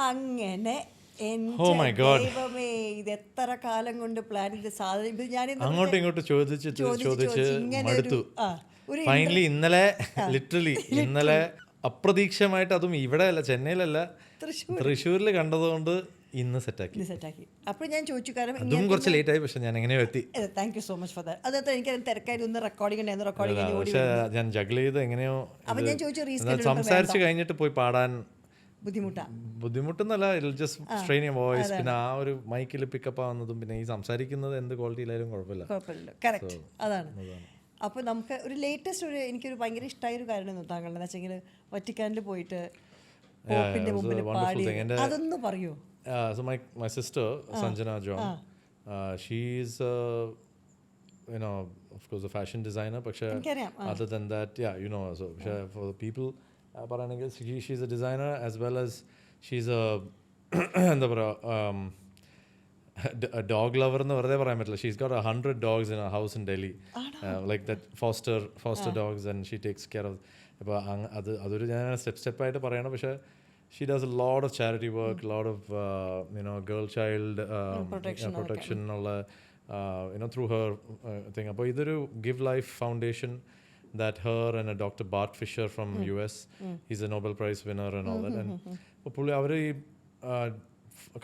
അങ്ങനെ ദൈവമേ, ഇത് എത്ര കാലം കൊണ്ട് പ്ലാൻ ചെയ്ത് സാധനം ഞാൻ അങ്ങോട്ടും ഇങ്ങോട്ടും ചോദിച്ച് മടുത്തു. ഫൈനലി ഇന്നലെ ലിറ്ററലി ഇന്നലെ അപ്രതീക്ഷിതമായിട്ട്, അതും ഇവിടെ അല്ല, ചെന്നൈയിലല്ല, തൃശ്ശൂരിൽ കണ്ടതുകൊണ്ട് ഇന്ന് സെറ്റാക്കി. അപ്പോൾ ഞാൻ ചോദിച്ചു, കാരണം അതും കുറച്ച് ലേറ്റ് ആയി, പക്ഷെ ഞാൻ എങ്ങനെയോ എത്തി. Thank you so much for that. അതൊക്കെ എനിക്ക് തിരക്കായിട്ട് ഒന്ന് റെക്കോർഡിംഗ് പക്ഷെ ഞാൻ ജഗിൾ ചെയ്ത് എങ്ങനെയോ അപ്പോൾ ഞാൻ ചോദിച്ചു, സംസാരിച്ച് കഴിഞ്ഞിട്ട് പോയി പാടാൻ ബുദ്ധിമുട്ടെന്നല്ല, ജസ്റ്റ് സ്ട്രെയിൻ യുവർ വോയിസ്. പിന്നെ ആ ഒരു മൈക്കിൽ പിക്കപ്പ് ആവുന്നതും പിന്നെ ഈ സംസാരിക്കുന്നത് എന്ത് ക്വാളിറ്റിയിലായാലും കുഴപ്പമില്ല. കറക്റ്റ്, അതാണ്. അപ്പോൾ നമുക്ക് ഒരു ലേറ്റസ്റ്റ് എനിക്കൊരു ഭയങ്കര ഇഷ്ടമായൊരു കാര്യമായിരുന്നു താങ്കളുടെ, എന്ന് വെച്ചെങ്കിൽ വറ്റിക്കാനിൽ പോയിട്ട് പോപ്പിന്റെ മുമ്പിൽ പാടി, അതൊന്ന് പറയൂ. So my sister Sanjana John, she's of course a fashion designer, but other than that, so for the people parayanengil she's a designer as well as she's a a dog lover ennu varade parayan pattilla. She's got 100 dogs in her house in Delhi, like that foster dogs, and she takes care of. appo adoru jana step aayittu parayana, പക്ഷേ she does a lot of charity work, a lot of girl child protection through her thing. Appo idoru Give Life Foundation that her and a Dr. Bart Fisher from US, he's a Nobel Prize winner and all that, and pulli avaru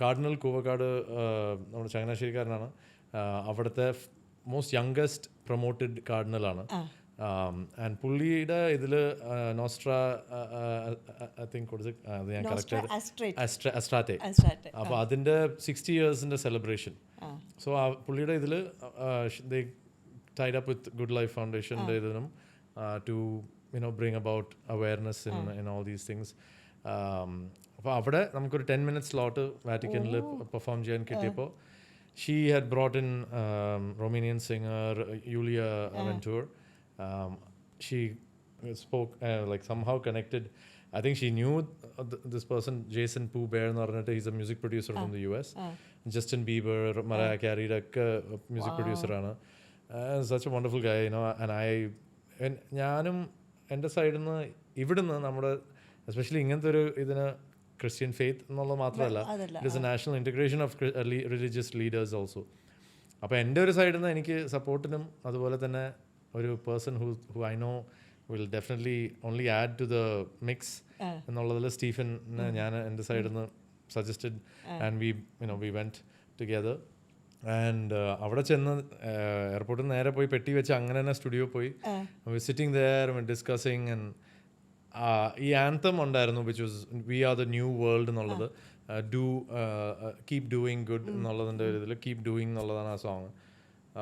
Cardinal Kuvakad നമ്മുടെ ചങ്ങനാശ്ശേരിക്കാരനാണ്, അവിടുത്തെ most youngest promoted cardinal ആണ്. And പുള്ളിയുടെ ഇതിൽ നോസ്ട്ര I think കൊടുത്ത്, അത് ഞാൻ correct അസ്ട്രാറ്റെ, അപ്പോൾ അതിൻ്റെ 60 yearsൻ്റെ സെലിബ്രേഷൻ. സോ പുള്ളിയുടെ ഇതിൽ they tied up with good life ഫൗണ്ടേഷൻ്റെ ഇതിനും to bring about awareness in all these things. അപ്പോൾ അവിടെ നമുക്കൊരു 10 minute സ്ലോട്ട് വാറ്റിക്കനിൽ പെർഫോം ചെയ്യാൻ കിട്ടിയപ്പോൾ she had brought in Romanian singer Iulia Vantur. She spoke like somehow connected. I think she knew this person, Jason Pooh Bear ennu parnittu, he's a music producer from the US. Justin Bieber, Mariah Carey okke music producer aanu. Such a wonderful guy, and ഞാനും എൻ്റെ സൈഡിൽ നിന്ന് ഇവിടുന്ന് നമ്മുടെ especially ഇങ്ങനത്തെ ഒരു ഇതിന് Christian faith എന്നുള്ളത് മാത്രമല്ല, it is A national integration of religious leaders also. അപ്പോൾ എൻ്റെ ഒരു സൈഡിൽ നിന്ന് എനിക്ക് സപ്പോർട്ടിനും അതുപോലെ തന്നെ ഒരു person who I know will definitely only add to the mix എന്നുള്ളതിൽ സ്റ്റീഫനെ ഞാൻ എൻ്റെ സൈഡിൽ നിന്ന് suggested, and we went together. And അവിടെ ചെന്ന് എയർപോർട്ടിൽ നിന്ന് നേരെ പോയി പെട്ടി വെച്ച് അങ്ങനെ തന്നെ സ്റ്റുഡിയോ പോയി സിറ്റിംഗ് ദെയർ ഡിസ്കസിങ്. ആൻഡ് ഈ ആന്തം ഉണ്ടായിരുന്നു, which was we are the new world എന്നുള്ളത്, കീപ് ഡൂയിങ് ഗുഡ് എന്നുള്ളതിൻ്റെ ഒരു ഇതിൽ കീപ് ഡൂയിങ് എന്നുള്ളതാണ് ആ സോങ്.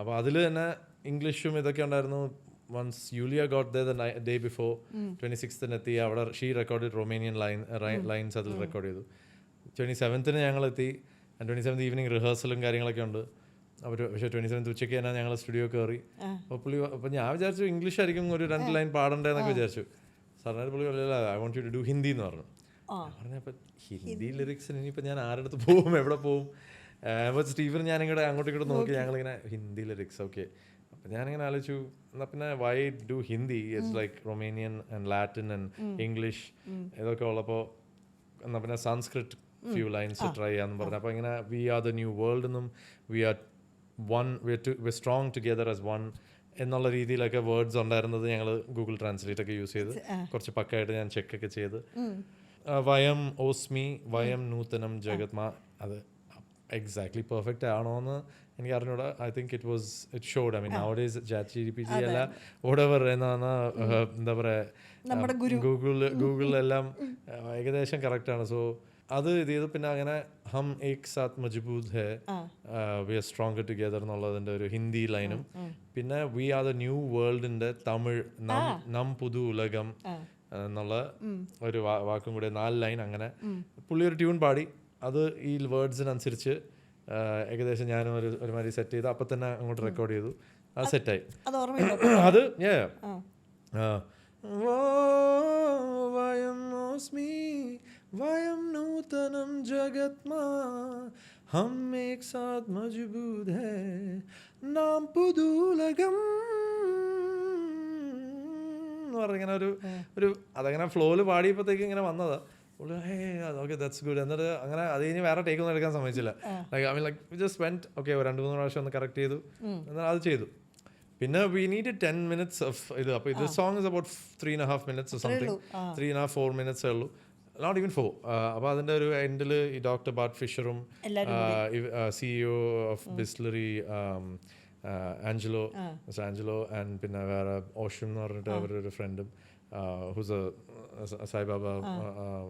അപ്പോൾ അതിൽ തന്നെ ഇംഗ്ലീഷും ഇതൊക്കെ ഉണ്ടായിരുന്നു. Once Yulia got the day before 26th എത്തി, അവിടെ ഷീ റെക്കോർഡ് റൊമേനിയൻ ലൈൻസ് അതിൽ റെക്കോർഡ് ചെയ്തു. 27th ഞങ്ങളെത്തി, 27th ഈവനിങ് റിഹേഴ്സലും കാര്യങ്ങളൊക്കെ ഉണ്ട്. അവർ പക്ഷേ 27th ഉച്ചയ്ക്ക് തന്നെ ഞങ്ങൾ സ്റ്റുഡിയോ കയറി. അപ്പോൾ ഞാൻ വിചാരിച്ചു ഇംഗ്ലീഷ് ആയിരിക്കും ഒരു 2 ലൈൻ പാടണ്ടേന്നൊക്കെ വിചാരിച്ചു. സാറിന് പുള്ളി പറയില്ല, I want you to do Hindi എന്ന് പറഞ്ഞു. പറഞ്ഞപ്പോൾ ഹിന്ദി ലിറിക്സിന് ഇനിയിപ്പോൾ ഞാൻ ആരുടെ അടുത്ത് പോവും, എവിടെ പോവും? അപ്പോൾ സ്റ്റീഫൻ ഞാനിങ്ങോട്ട് അങ്ങോട്ടും ഇങ്ങോട്ട് നോക്കി, ഞങ്ങളിങ്ങനെ ഹിന്ദി ലിറിക്സ് ഓക്കെ. അപ്പം ഞാനിങ്ങനെ ആലോചിച്ചു, എന്നാൽ പിന്നെ why do Hindi? It's like Romanian and Latin and English ഇതൊക്കെ ഉള്ളപ്പോൾ എന്നാൽ പിന്നെ സംസ്കൃത് ഫ്യൂ ലൈൻസ് ട്രൈ ചെയ്യാമെന്ന് പറഞ്ഞു. അപ്പോൾ ഇങ്ങനെ we are the new world എന്നും we are strong together as one എന്നുള്ള രീതിയിലൊക്കെ വേർഡ്സ് ഉണ്ടായിരുന്നത് ഞങ്ങൾ ഗൂഗിൾ ട്രാൻസ്ലേറ്റ് ഒക്കെ യൂസ് ചെയ്ത് കുറച്ച് പക്കായിട്ട് ഞാൻ ചെക്കൊക്കെ ചെയ്ത് വയം ഓസ്മി വയം നൂതനം ജഗത്മാ, അത് എക്സാക്ട്ലി പെർഫെക്റ്റ് ആണോ എന്ന് എനിക്ക് അറിഞ്ഞൂടാ. I think it should. I mean nowadays ChatGPT അല്ല whatever എന്നാണ് എന്താ പറയുക, ഗൂഗിളിലെല്ലാം ഏകദേശം കറക്റ്റാണ്. സോ അത് ഇത് ചെയ്ത് പിന്നെ അങ്ങനെ ഹം ഏക് സാത്ത് മജ്ബൂത് ഹേ വി ആർ സ്ട്രോങ്കർ ടുഗെദർ എന്നുള്ളതിൻ്റെ ഒരു ഹിന്ദി ലൈനും, പിന്നെ വി ആർ ദ ന്യൂ വേൾഡിൻ്റെ തമിഴ് നം പുതു ഉലകം എന്നുള്ള ഒരു വാക്കും കൂടെ 4 ലൈൻ. അങ്ങനെ പുള്ളി ഒരു ട്യൂൺ പാടി, അത് ഈ വേർഡ്സിനനുസരിച്ച് ഏകദേശം ഞാനും ഒരുമാതിരി സെറ്റ് ചെയ്ത് അപ്പം തന്നെ അങ്ങോട്ട് റെക്കോർഡ് ചെയ്തു. അത് സെറ്റായി. അത് വയം ഓസ്മി വയം നൂതനം ജഗത്മാ ഹം ഏക് സാത്ത് മജ്ബൂത് ഹേ നാം പുതുലകം എന്ന് പറഞ്ഞിങ്ങനെ ഒരു അതങ്ങനെ ഫ്ലോയിൽ പാടിയപ്പോഴത്തേക്ക് ഇങ്ങനെ വന്നതാ. Okay that's good. എന്നിട്ട് അങ്ങനെ അത് കഴിഞ്ഞ് വേറെ ടേക്ക് ഒന്നും എടുക്കാൻ സമ്മതിച്ചില്ല. Like I mean like we just went okay 2-3 പ്രാവശ്യം ഒന്ന് കറക്റ്റ് ചെയ്തു, എന്നാൽ അത് ചെയ്തു. പിന്നെ വി നീഡ് 10 minutes ഓഫ് ഇത്. അപ്പോൾ ഇത് song is about 3.5 minutes something, 3.5-4 minutes ഉള്ളൂ, നോട്ട് ഈവൻ 4. അപ്പോൾ അതിൻ്റെ ഒരു എൻഡിൽ ഈ ഡോക്ടർ ബാർട്ട് ഫിഷറും CEO of Bisleri Angelo and പിന്നെ വേറെ ഓഷൻ എന്ന് പറഞ്ഞിട്ട് അവരുടെ ഒരു ഫ്രണ്ടും who's a Saibaba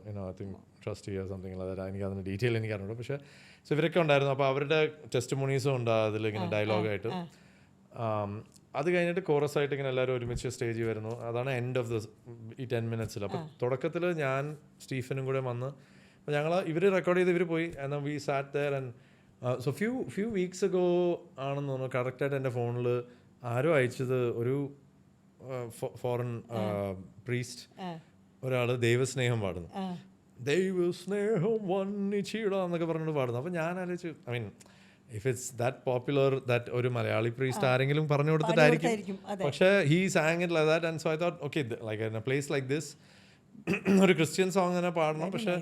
I think trustee or something അതായത് എനിക്ക് അതിൻ്റെ ഡീറ്റെയിൽ എനിക്ക് അറിഞ്ഞു. പക്ഷേ സോ ഇവരൊക്കെ ഉണ്ടായിരുന്നു. അപ്പോൾ അവരുടെ ടെസ്റ്റിമോണീസും ഉണ്ട് അതിൽ ഇങ്ങനെ ഡയലോഗായിട്ട്. അത് കഴിഞ്ഞിട്ട് കോറസ് ആയിട്ട് ഇങ്ങനെ എല്ലാവരും ഒരുമിച്ച് സ്റ്റേജിൽ വരുന്നു. അതാണ് എൻഡ് ഓഫ് ദ ഈ 10 minutes. അപ്പോൾ തുടക്കത്തിൽ ഞാൻ സ്റ്റീഫനും കൂടെ വന്ന് അപ്പോൾ ഞങ്ങൾ ഇവർ റെക്കോർഡ് ചെയ്ത് ഇവർ പോയി. എന്നാൽ we sat there and so few weeks ago ആണെന്ന് തോന്നുന്നു കറക്റ്റായിട്ട് എൻ്റെ ഫോണിൽ ആരോ അയച്ചത് ഒരു ഫോറിൻ പ്രീസ്റ്റ് ഒരാൾ ദൈവസ്നേഹം പാടുന്നു. ദൈവസ്നേഹം വന്നിച്ചിട എന്നൊക്കെ പറഞ്ഞിട്ട് പാടുന്നു. അപ്പോൾ ഞാൻ ആലോചിച്ചു, I mean if it's that popular that ഒരു മലയാളി പ്രീസ്റ്റ് ആരെങ്കിലും പറഞ്ഞു കൊടുത്തിട്ടായിരിക്കും. പക്ഷേ he sang it like that and so I thought okay like in a place like this ഒരു ക്രിസ്ത്യൻ സോങ് തന്നെ പാടണം. പക്ഷേ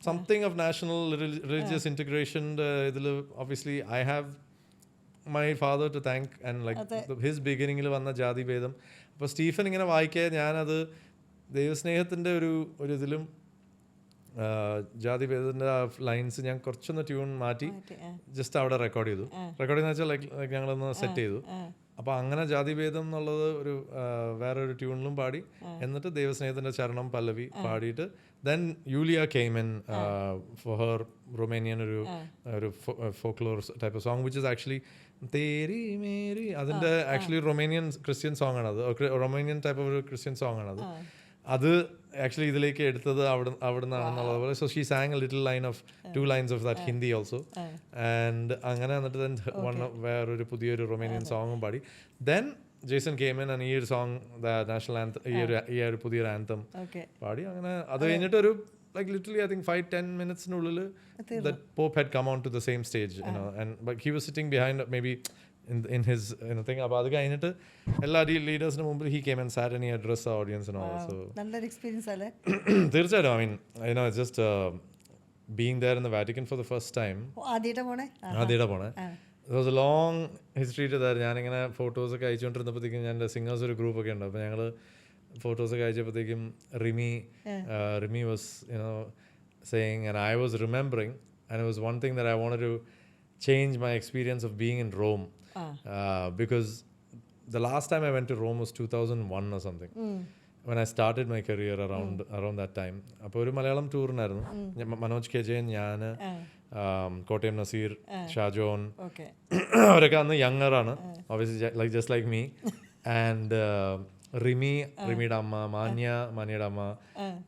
സംതിങ് ഓഫ് നാഷണൽ റിലീജിയസ് ഇൻറ്റഗ്രേഷൻ്റെ ഇതിൽ obviously I have my father to thank and like his ബിഗിനിങ്ങിൽ വന്ന ജാതിഭേദം. അപ്പോൾ സ്റ്റീഫൻ ഇങ്ങനെ വായിക്കുക, ഞാനത് ദൈവസ്നേഹത്തിൻ്റെ ഒരു ഇതിലും ജാതിഭേദത്തിൻ്റെ ആ ലൈൻസ് ഞാൻ കുറച്ചൊന്ന് ട്യൂൺ മാറ്റി ജസ്റ്റ് അവിടെ റെക്കോർഡ് ചെയ്തു. റെക്കോർഡ് ചെയ്യുന്ന വെച്ചാൽ ലൈക്ക് ഞങ്ങളൊന്ന് സെറ്റ് ചെയ്തു. അപ്പോൾ അങ്ങനെ ജാതിഭേദം എന്നുള്ളത് ഒരു വേറൊരു ട്യൂണിലും പാടി, എന്നിട്ട് ദൈവസ്നേഹത്തിൻ്റെ ചരണം പല്ലവി പാടിയിട്ട് then Iulia came in for her Romanian ഒരു folklore type of song which is actually Teri Meri. അതിൻ്റെ ആക്ച്വലി റൊമേനിയൻ ക്രിസ്ത്യൻ സോങ് ആണത്, റൊമേനിയൻ ടൈപ്പ് ഓഫ് ഒരു ക്രിസ്ത്യൻ സോങ് ആണത്. അത് ആക്ച്വലി ഇതിലേക്ക് എടുത്തത് അവിടെ നിന്നാണെന്നുള്ളത് പോലെ. So she sang a little line of 2 lines of that Hindi also. And അങ്ങനെ എന്നിട്ട് ദെൻ വേറൊരു പുതിയൊരു റൊമേനിയൻ സോങ്ങും പാടി. ദെൻ ജേസൺ കേമൻ ആൻഡ് ഈ ഒരു സോങ് നാഷണൽ ആന്തം, ഈ ഒരു പുതിയൊരു ആന്തം പാടി. അങ്ങനെ അത് കഴിഞ്ഞിട്ട് ഒരു like literally I think 5-10 minutes nullil that Pope had come on to the same stage, you know, and but he was sitting behind maybe in his thing. അപ്പോൾ അത് കഴിഞ്ഞിട്ട് എല്ലാ ലീഡേഴ്സിന് മുമ്പിൽ he came and sat and he addressed the audience and all. So നല്ലൊരു experience അല്ലേ? തീർച്ചയായിട്ടും. I mean you know it's just being there in the Vatican for the first time. ആദ്യമായിട്ട് പോണേ. There was a long history to that. ഞാനിങ്ങനെ ഫോട്ടോസൊക്കെ അയച്ചുകൊണ്ടിരുന്നപ്പോഴത്തേക്കും ഞാൻ എൻ്റെ singers ഒരു ഗ്രൂപ്പൊക്കെ ഉണ്ട്. അപ്പോൾ ഞങ്ങൾ ഫോട്ടോസൊക്കെ അയച്ചപ്പോഴത്തേക്കും Rimi was saying, and I was remembering, and it was one thing that I wanted to change my experience of being in Rome, because the last time I went to Rome was 2001 or something, when I started my career around that time. അപ്പോൾ ഒരു Malayalam ടൂറിനായിരുന്നു. Manoj K Jayan, ഞാൻ, കോട്ടയം നസീർ, ഷാജോൻ, അവരൊക്കെ അന്ന് യങ്ങറാണ് obviously like just like me, and റിമിയുടെ അമ്മ, മാനിയുടെ അമ്മ,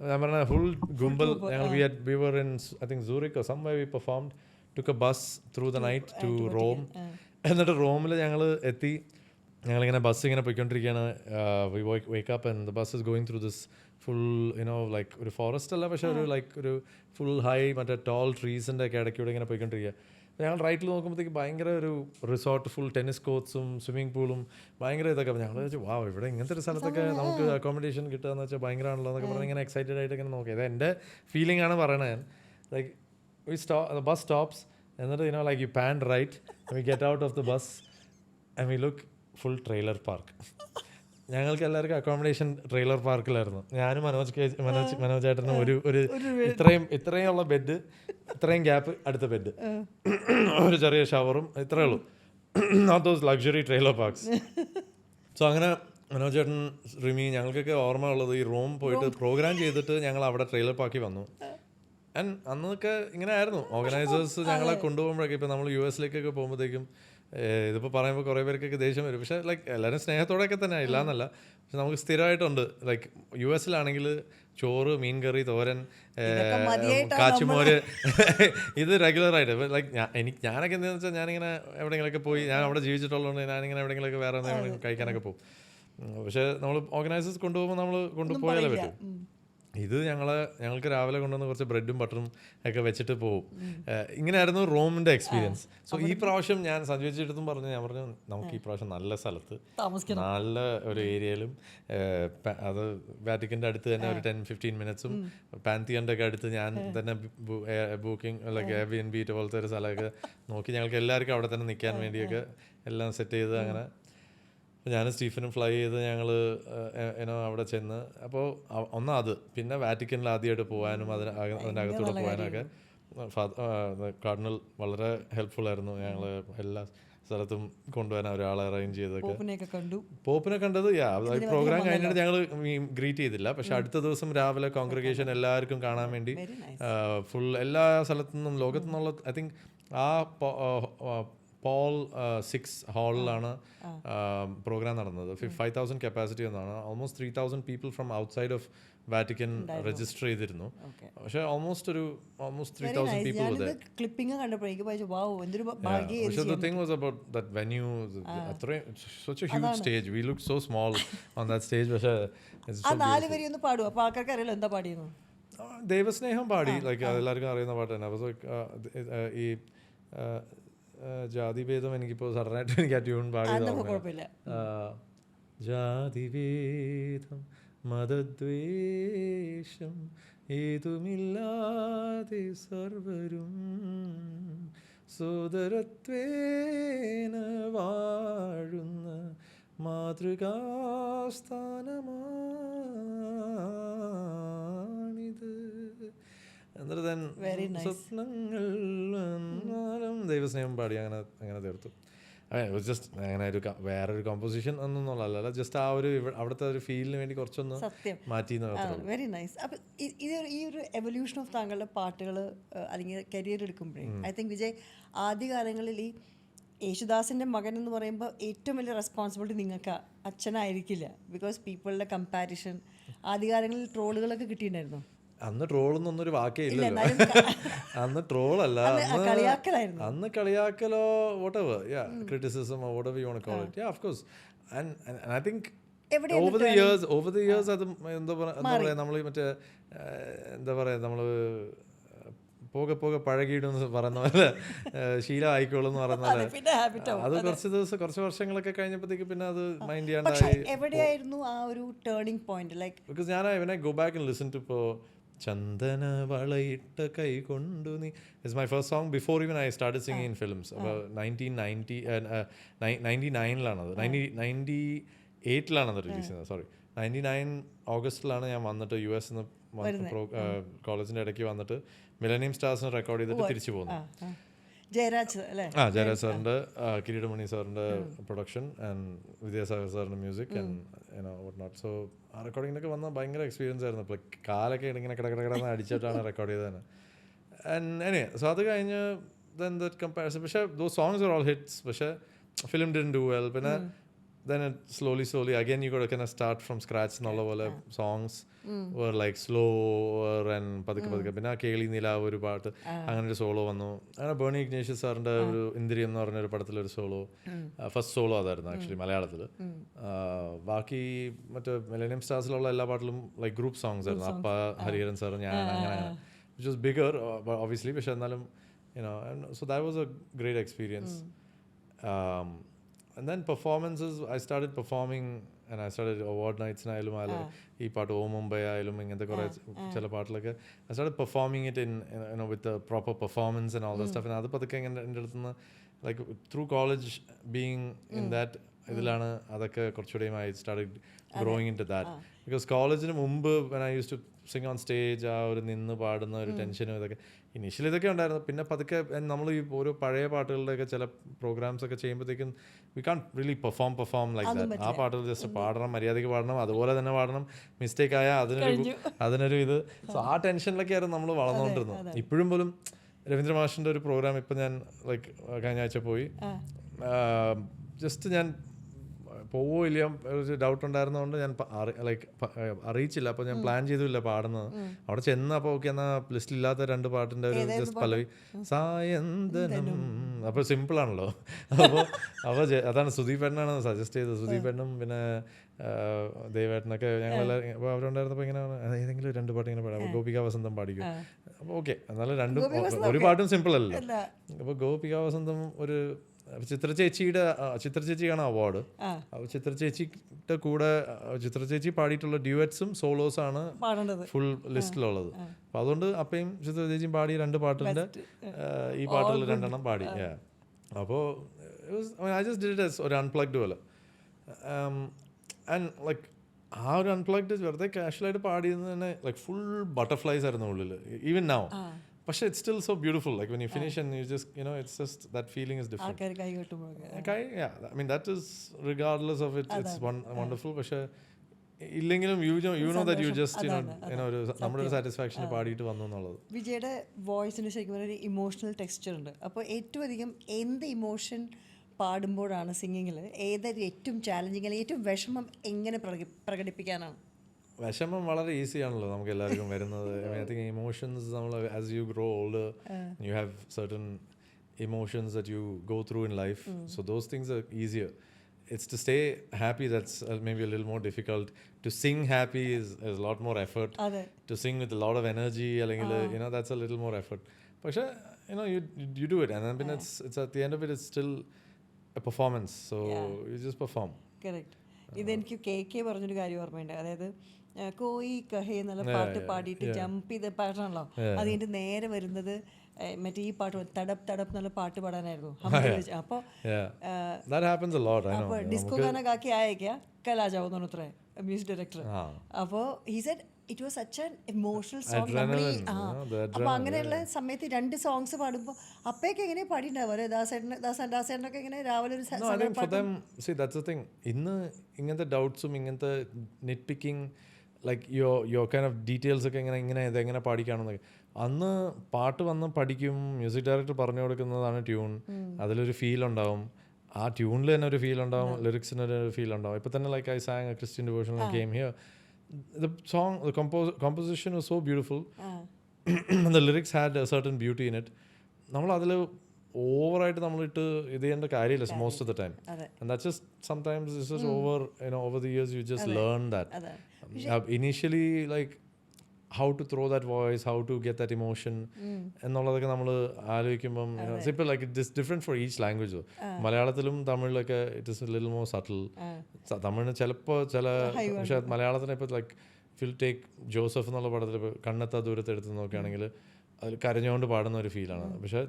ഞാൻ പറഞ്ഞ full ഗുമ്പൽ. ഞങ്ങൾ we were in I think Zurich or somewhere we performed, took a bus through the night to Rome. എന്നിട്ട് റോമിൽ ഞങ്ങൾ എത്തി. ഞങ്ങളിങ്ങനെ ബസ് ഇങ്ങനെ പോയിക്കൊണ്ടിരിക്കുകയാണ്. we wake up and the bus is going through this full like ഒരു forest അല്ല, പക്ഷേ ഒരു like ഒരു ഫുൾ ഹൈ മറ്റേ ടോൾ ട്രീസിൻ്റെ ഒക്കെ ഇടയ്ക്കൂടെ ഇങ്ങനെ പോയിക്കൊണ്ടിരിക്കുക. ഞങ്ങൾ റൈറ്റിൽ നോക്കുമ്പോഴത്തേക്ക് ഭയങ്കര ഒരു റിസോർട്ട്, ഫുൾ ടെന്നീസ് കോർട്സും സ്വിമ്മിംഗ് പൂളും ഭയങ്കര ഇതൊക്കെ. ഞങ്ങൾ വെച്ചു വാ, ഇവിടെ ഇങ്ങനത്തെ ഒരു സ്ഥലത്തൊക്കെ നമുക്ക് അക്കോമഡേഷൻ കിട്ടുക എന്ന് വെച്ചാൽ ഭയങ്കരമാണല്ലോ എന്നൊക്കെ പറഞ്ഞ് ഇങ്ങനെ എക്സൈറ്റഡ് ആയിട്ട് ഇങ്ങനെ നോക്കിയത്. എൻ്റെ ഫീലിംഗ് ആണ് പറയണത്. ലൈക്ക് the bus stops എന്നിട്ട് like you pan right and we get out of the bus and we look full trailer park. ഞങ്ങൾക്ക് എല്ലാവർക്കും അക്കോമഡേഷൻ ട്രെയിലർ പാർക്കിലായിരുന്നു. ഞാനും മനോജ് ചേട്ടനും ഒരു ഇത്രയും ഉള്ള ബെഡ്, ഇത്രയും ഗ്യാപ്പ്, അടുത്ത ബെഡ്, ഒരു ചെറിയ ഷവറും, ഇത്രയേ ഉള്ളൂ. Not those luxury trailer parks. So അങ്ങനെ മനോജ് ചേട്ടൻ, റിമി, ഞങ്ങൾക്കൊക്കെ ഓർമ്മ ഉള്ളത് ഈ റോം പോയിട്ട് പ്രോഗ്രാം ചെയ്തിട്ട് ഞങ്ങൾ അവിടെ ട്രെയിലർ പാർക്കിൽ വന്നു. ആൻഡ് അന്നൊക്കെ ഇങ്ങനെ ആയിരുന്നു. ഓർഗനൈസേഴ്സ് ഞങ്ങളെ കൊണ്ടുപോകുമ്പോഴൊക്കെ, ഇപ്പോൾ നമ്മൾ US പോകുമ്പോഴത്തേക്കും ഇതിപ്പോൾ പറയുമ്പോൾ കുറേ പേർക്കൊക്കെ ദേഷ്യം വരും. പക്ഷേ ലൈക്ക് എല്ലാവരും സ്നേഹത്തോടെയൊക്കെ തന്നെ, ഇല്ല എന്നല്ല. പക്ഷെ നമുക്ക് സ്ഥിരമായിട്ടുണ്ട്. ലൈക്ക് US ചോറ്, മീൻ കറി, തോരൻ, കാച്ചുമോര്, ഇത് റെഗുലറായിട്ട്. ലൈക്ക് ഞാനൊക്കെ എന്താണെന്ന് വെച്ചാൽ ഞാനിങ്ങനെ എവിടെയെങ്കിലുമൊക്കെ പോയി, ഞാൻ അവിടെ ജീവിച്ചിട്ടുള്ളതുകൊണ്ട് ഞാനിങ്ങനെ എവിടെയെങ്കിലുമൊക്കെ വേറെ എന്തെങ്കിലും കഴിക്കാനൊക്കെ പോകും. പക്ഷേ നമ്മൾ ഓർഗനൈസേഴ്സ് കൊണ്ടുപോകുമ്പോൾ നമ്മൾ കൊണ്ടുപോയാലേ പറ്റും. ഇത് ഞങ്ങൾക്ക് രാവിലെ കൊണ്ടുവന്ന് കുറച്ച് ബ്രെഡും ബട്ടറും ഒക്കെ വെച്ചിട്ട് പോകും. ഇങ്ങനെയായിരുന്നു റോമിൻ്റെ എക്സ്പീരിയൻസ്. സോ ഈ പ്രാവശ്യം ഞാൻ സഞ്ജയിച്ചെടുത്തും ഞാൻ പറഞ്ഞു നമുക്ക് ഈ പ്രാവശ്യം നല്ല സ്ഥലത്ത് നല്ല ഒരു ഏരിയയിലും, അത് വാറ്റിക്കൻ്റെ അടുത്ത് തന്നെ ഒരു 10-15 മിനിറ്റ്സും പാൻതിയൻ്റെ ഒക്കെ അടുത്ത് ഞാൻ തന്നെ ബുക്കിംഗ് ലൈക്ക് Airbnb പോലത്തെ ഒരു സ്ഥലമൊക്കെ നോക്കി ഞങ്ങൾക്ക് എല്ലാവർക്കും അവിടെ തന്നെ നിൽക്കാൻ വേണ്ടിയൊക്കെ എല്ലാം സെറ്റ് ചെയ്ത് അങ്ങനെ ഞാനും സ്റ്റീഫനും ഫ്ലൈ ചെയ്ത് ഞങ്ങൾ അവിടെ ചെന്ന്. അപ്പോൾ അത് പിന്നെ വാറ്റിക്കനിൽ ആദ്യമായിട്ട് പോകാനും അതിൻ്റെ അകത്തൂടെ പോകാനൊക്കെ കാർഡിനൽ വളരെ ഹെൽപ്ഫുൾ ആയിരുന്നു. ഞങ്ങൾ എല്ലാ സ്ഥലത്തും കൊണ്ടുപോകാൻ ഒരാളെ അറേഞ്ച് ചെയ്തൊക്കെ. പോപ്പിനെ കണ്ടത് പ്രോഗ്രാം കഴിഞ്ഞിട്ട് ഞങ്ങൾ ഗ്രീറ്റ് ചെയ്തില്ല. പക്ഷെ അടുത്ത ദിവസം രാവിലെ കോൺഗ്രിഗേഷൻ എല്ലാവർക്കും കാണാൻ വേണ്ടി ഫുൾ എല്ലാ സ്ഥലത്തു നിന്നും ലോകത്തു നിന്നുള്ള ഐ തിങ്ക് ആ പോൾ 6 ഹാളിലാണ് പ്രോഗ്രാം നടന്നത്. 5,000 കപ്പാസിറ്റി എന്നാണ്. Almost 3,000 people from outside of വാറ്റിക്കൻ register ചെയ്തിരുന്നു. പക്ഷേ ഓൾമോസ്റ്റ് 3,000 പീപ്പിൾ there. പക്ഷേ the thing was about that venue, such a huge stage. We looked so small on that stage. പക്ഷേ ദൈവസ്നേഹം പാടി, like എല്ലാവർക്കും അറിയുന്ന പാട്ട് തന്നെ. ഈ ജാതിഭേദം എനിക്കിപ്പോൾ സഡനായിട്ട് എനിക്ക് ആ ട്യൂൺ പാടിയതാണ്. ജാതിഭേദം മതദ്വേഷം ഏതുമില്ലാതെ സർവരും സോദരത്വേന വാഴുന്ന മാതൃകാസ്ഥാനമാണിത്. സ്വപ്നങ്ങൾ ദൈവസ്നേഹം പാടി അങ്ങനെ തീർത്തു. ജസ്റ്റ് അങ്ങനെ ഒരു വേറൊരു കോമ്പോസിഷൻ ഒന്നുമുള്ളതല്ല, ജസ്റ്റ് ആ ഒരു അവിടുത്തെ ഒരു ഫീലിന് വേണ്ടി കുറച്ചൊന്ന് മാറ്റി. Very nice. അപ്പം ഈ ഒരു എവല്യൂഷൻ ഓഫ് താങ്കളുടെ പാട്ടുകൾ അല്ലെങ്കിൽ കരിയർ എടുക്കുമ്പോഴേ ഐ തിങ്ക് വിജയ് ആദ്യകാലങ്ങളിൽ ഈ യേശുദാസിൻ്റെ മകൻ എന്ന് പറയുമ്പോൾ ഏറ്റവും വലിയ റെസ്പോൺസിബിലിറ്റി നിങ്ങൾക്ക് അച്ഛനായിരിക്കില്ല. ബിക്കോസ് പീപ്പിളുടെ കമ്പാരിഷൻ ആദ്യകാലങ്ങളിൽ ട്രോളുകളൊക്കെ കിട്ടിയിട്ടുണ്ടായിരുന്നു. അന്ന് ട്രോളെന്നൊന്നൊരു വാക്കേ ഇല്ലല്ലോ. അന്ന് ട്രോളല്ല, അന്ന് കളിയാക്കലോ whatever, criticism or whatever you want to call it. Yeah, of course. And I think over the years അത് എന്താ പറയാ നമ്മൾ മറ്റേ എന്താ പറയാ നമ്മൾ പോകെ പഴകിയിടുന്ന് പറയുന്ന പോലെ ശീലം ആയിക്കോളും എന്ന് പറയുന്ന പോലെ അത് കുറച്ച് വർഷങ്ങളൊക്കെ കഴിഞ്ഞപ്പോഴത്തേക്ക് പിന്നെ അത് മൈൻഡ് ചെയ്യാണ്ടായി. എവിടെയായിരുന്നു ആ ഒരു ടേണിംഗ് പോയിന്റ്? ലൈക്ക് ബിക്കോസ് ഞാൻ when I go back and listen to ഇപ്പോൾ ചന്ദന വളയിട്ട കൈ കൊണ്ടു നീ is my first song before even I started singing in films. About 1999-ലാണത്, 98-ലാണത് റിലീസ് ചെയ്യുന്നത്. സോറി 99 ഓഗസ്റ്റിലാണ് ഞാൻ വന്നിട്ട് US കോളേജിൻ്റെ ഇടയ്ക്ക് വന്നിട്ട് മിലനിയം സ്റ്റാർസിന് റെക്കോർഡ് ചെയ്തിട്ട് തിരിച്ചു പോകുന്നു. ജയരാജ് സാറിൻ്റെ, കിരീടമണി സാറിൻ്റെ പ്രൊഡക്ഷൻ ആൻഡ് വിദ്യാസാഗർ സാറിൻ്റെ music and what not. So ആ റെക്കോർഡിങ്ങിനൊക്കെ വന്ന ഭയങ്കര എക്സ്പീരിയൻസ് ആയിരുന്നു. ഇപ്പോൾ കാലൊക്കെ ഇങ്ങനെ കിടന്ന് അടിച്ചിട്ടാണ് റെക്കോർഡ് ചെയ്തത്. ആൻഡ് സോ അത് കഴിഞ്ഞ് ദെൻ ദറ്റ് കമ്പാരിസൺ. പക്ഷേ those songs are all hits. പക്ഷേ ഫിലിം ഡിഡ്ന്റ് ഡു വെൽ. പിന്നെ then it slowly again you got to kind of start from scratch എന്നുള്ള പോലെ songs were like slower and പതുക്കെ പിന്നെ കേളി നില ഒരു പാട്ട് അങ്ങനെ ഒരു സോളോ വന്നു. അങ്ങനെ ബേണി ഇഗ്നേഷ്യസ് സാറിൻ്റെ ഒരു ഇന്ദ്രിയം എന്ന് പറഞ്ഞൊരു പടത്തിലൊരു സോളോ, ഫസ്റ്റ് സോളോ അതായിരുന്നു ആക്ച്വലി മലയാളത്തിൽ. ബാക്കി മറ്റേ മിലേനിയം സ്റ്റാർസിലുള്ള എല്ലാ പാട്ടിലും ലൈക്ക് ഗ്രൂപ്പ് സോങ്സ് ആയിരുന്നു. അപ്പ ഹരിഹരൻ സാർ, ഞാൻ അങ്ങനെ which was bigger obviously, പക്ഷെ എന്നാലും so that was a great experience. And then performances, I started performing and I started award nights ആയാലും ഈ പാട്ട് ഓ മുംബൈ ആയാലും ഇങ്ങനത്തെ കുറേ ചില പാട്ടിലൊക്കെ I started performing it in with the proper performance and all that stuff. And അത് പതുക്കെ എൻ്റെ അടുത്തുനിന്ന് like through college being in that ഇതിലാണ് അതൊക്കെ കുറച്ചുകൂടെ I started growing into that. Because കോളേജിന് മുമ്പ് when I used to sing on stage ആ ഒരു നിന്ന് പാടുന്ന ഒരു ടെൻഷനും ഇതൊക്കെ ഇനീഷ്യലി ഇതൊക്കെ ഉണ്ടായിരുന്നു. പിന്നെ പതുക്കെ നമ്മൾ ഈ ഓരോ പഴയ പാട്ടുകളുടെയൊക്കെ ചില പ്രോഗ്രാംസ് ഒക്കെ ചെയ്യുമ്പോഴത്തേക്കും we can't really perform like that. ആ പാട്ടുകൾ ജസ്റ്റ് പാടണം, മര്യാദയ്ക്ക് പാടണം, അതുപോലെ തന്നെ പാടണം. മിസ്റ്റേക്ക് ആയാൽ അതിനൊരു ഇത്. സോ ആ ടെൻഷനിലൊക്കെ ആയിരുന്നു നമ്മൾ വളർന്നുകൊണ്ടിരുന്നത്. ഇപ്പോഴും പോലും രവീന്ദ്ര മാഷിൻ്റെ ഒരു പ്രോഗ്രാം ഇപ്പം ഞാൻ ലൈക്ക് കഴിഞ്ഞ ആഴ്ച പോയി. ജസ്റ്റ് ഞാൻ പോവോ ഇല്ല ഒരു ഡൗട്ട് ഉണ്ടായിരുന്നതുകൊണ്ട് ഞാൻ ലൈക്ക് അറിയിച്ചില്ല. അപ്പോൾ ഞാൻ പ്ലാൻ ചെയ്തില്ല പാടുന്നത്. അവിടെ ചെന്ന് അപ്പോൾ ഓക്കെ എന്നാൽ ലിസ്റ്റിലില്ലാത്ത 2 പാട്ടിൻ്റെ ഒരു ജസ്റ്റ് പല്ലവി സായന്തനം അപ്പോൾ സിമ്പിളാണല്ലോ. അപ്പോൾ അതാണ് സുദീപേട്ടനാണ് സജസ്റ്റ് ചെയ്തത്. സുദീപേട്ടനും പിന്നെ ദേവേട്ടനൊക്കെ ഞങ്ങളെല്ലാം അപ്പോൾ അവരുണ്ടായിരുന്നപ്പോൾ ഇങ്ങനെ ഏതെങ്കിലും 2 പാട്ട് ഇങ്ങനെ പാടാം. അപ്പോൾ ഗോപിക വസന്തം പാടിക്കും. അപ്പോൾ ഓക്കെ, എന്നാലും രണ്ടും ഒരു പാട്ടും സിമ്പിൾ അല്ലല്ലോ. അപ്പോൾ ഗോപിക വസന്തം ഒരു ചിത്ര ചേച്ചിയാണ് അവാർഡ്. അപ്പോൾ ചിത്ര ചേച്ചിയുടെ കൂടെ ചിത്ര ചേച്ചി പാടിയിട്ടുള്ള ഡ്യുവറ്റ്സും സോളോസാണ് ഫുൾ ലിസ്റ്റിലുള്ളത്. അപ്പോൾ അതുകൊണ്ട് അപ്പയും ചിത്ര ചേച്ചിയും പാടി 2 പാട്ടിൻ്റെ ഈ പാട്ടിൽ 2 പാടി. അപ്പോൾ ഐ ജസ്റ്റ് ഡിഡ് ഇറ്റ് ഒരു അൺപ്ലഗ്ഡ് പോലെ. ആൻഡ് ലൈക്ക് ആ ഒരു അൺപ്ലഗ്ഡ് വെറുതെ കാഷ്വലായിട്ട് പാടിയത് തന്നെ ലൈക്ക് ഫുൾ ബട്ടർഫ്ലൈസ് ആയിരുന്നു ഉള്ളിൽ. Even now. പക്ഷേ it's still so beautiful, like when you finish and you just, you know, it's just that feeling is different. Yeah, I mean that is regardless of it, it's wonderful. പക്ഷേ ഇല്ലെങ്കിലും you know that you just, you know ഒരു നമ്മുടെ ഒരു satisfaction പാടിയിട്ട് വന്നു എന്നുള്ളത്. വിജയുടെ വോയിസിന് ശരിക്കും ഒരു ഇമോഷണൽ ടെക്സ്ചർ ഉണ്ട്. അപ്പോൾ ഏറ്റവും അധികം എന്ത് ഇമോഷൻ പാടുമ്പോഴാണ് സിംഗിങ്ങിൽ ഏതായാലും ഏറ്റവും ചാലഞ്ചിങ് അല്ലെങ്കിൽ ഏറ്റവും വിഷമം എങ്ങനെ പ്രകടിപ്പിക്കാനാണ്? വിഷമം വളരെ ഈസി ആണല്ലോ നമുക്ക് എല്ലാവർക്കും വരുന്നത്. ഐ തിങ്ക് ഇമോഷൻസ് നമ്മൾ as you grow older you have certain emotions that you go through in life. So those things are easier. It's to stay happy that's maybe a little more difficult. To sing happy is a lot more effort. To sing with a lot of energy, you know, that's a little more effort. But you know, you do it, and then it's at the end of it, it's still a performance. So you just perform. Correct. ഇതെനിക്ക് K പറഞ്ഞൊരു കാര്യം ഓർമ്മയുണ്ട്. അതായത് കോയി കഹേ എന്നുള്ള പാട്ട് പാടിയിട്ട് jump ചെയ്ത പാട്ടാണല്ലോ, അതിൻ്റെ നേരെ വരുന്നത് മറ്റേ ഈ പാട്ട് തടപ്പ് തടപ്പ് എന്നുള്ള പാട്ട് പാടാനായിരുന്നു. അപ്പോൾ ഡിസ്കോ ഗാന ഗാക്കി ആയേക്കാ കൽ ആ ജാവോ എന്ന് പറഞ്ഞത്രേ മ്യൂസിക് ഡയറക്ടർ. അപ്പോൾ he said it was such an emotional song. അപ്പോൾ അങ്ങനെയുള്ള സമയത്ത് 2 സോങ്സ് പാടുമ്പോൾ അപ്പയൊക്കെ എങ്ങനെ പാടിയിട്ടുണ്ടാവും ദാസേട്ടനൊക്കെ ഇങ്ങനെ രാവിലെ ഒരു ഇന്ന് ഇങ്ങനത്തെ ഡൗട്ട്സും ഇങ്ങനത്തെ നെറ്റ് പിക്കിംഗ് ലൈക്ക് യോ കൈൻഡ് ഓഫ് ഡീറ്റെയിൽസ് ഒക്കെ ഇതെങ്ങനെ പാടിക്കാണെന്നൊക്കെ അന്ന് പാട്ട് വന്ന് പഠിക്കും. മ്യൂസിക് ഡയറക്ടർ പറഞ്ഞു കൊടുക്കുന്നതാണ് ട്യൂൺ. അതിലൊരു ഫീൽ ഉണ്ടാവും, ആ ട്യൂണിൽ തന്നെ ഒരു ഫീൽ ഉണ്ടാവും, ലിറിക്സിന് ഒരു ഫീൽ ഉണ്ടാവും. ഇപ്പോൾ തന്നെ like I San A Christian devotional game here. The song, the composition was so beautiful. And the lyrics had a certain beauty in it. നമ്മൾ അതിൽ ഓവറായിട്ട് നമ്മളിട്ട് ഇത് ചെയ്യേണ്ട കാര്യമില്ല most of the time. And that's just sometimes it's just over the years you just learn that. Initially like how to throw that voice, how to get that emotion എന്നുള്ളതൊക്കെ നമ്മൾ ആലോചിക്കുമ്പം ഇപ്പോൾ like it is different for each language. മലയാളത്തിലും തമിഴിലൊക്കെ it is little more subtle. തമിഴിന് ചിലപ്പോൾ പക്ഷേ മലയാളത്തിന് ഇപ്പോൾ ലൈക്ക് ഫിൽ ടേക്ക് ജോസഫ് എന്നുള്ള പടത്തിൽ ഇപ്പോൾ കണ്ണെത്താ ദൂരത്ത് എടുത്ത് നോക്കുകയാണെങ്കിൽ അതിൽ കരഞ്ഞുകൊണ്ട് പാടുന്ന ഒരു ഫീലാണ്. പക്ഷേ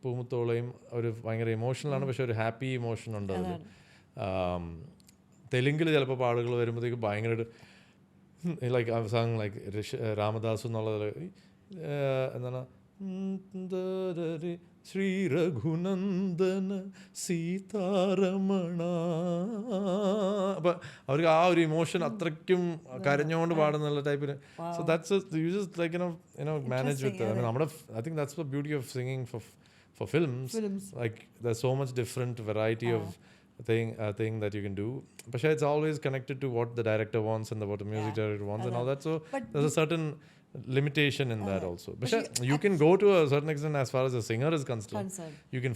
പൂമുത്തോളയും ഒരു ഭയങ്കര ഇമോഷണലാണ്, പക്ഷേ ഒരു ഹാപ്പി ഇമോഷൻ ഉണ്ട് അതിൽ. തെലുങ്കിൽ ചിലപ്പോൾ പാടുകൾ വരുമ്പോഴത്തേക്ക് ഭയങ്കര ലൈക്ക് സാങ് ലൈക്ക് രാമദാസ് എന്നുള്ളത് എന്താണ് ശ്രീ രഘുനന്ദന സീതാരമണ. അപ്പം അവർക്ക് ആ ഒരു ഇമോഷൻ അത്രയ്ക്കും കരഞ്ഞുകൊണ്ട് പാടുന്നുള്ള ടൈപ്പിന്. So that's you just like you know manage with നമ്മുടെ I think that's the beauty of singing for films. Like there's so much different variety of thing that you can do, but it's always connected to what the director wants and what the music director wants and all that. So there's a certain limitation in that also. But you can go to a certain extent as far as a singer is concerned. You can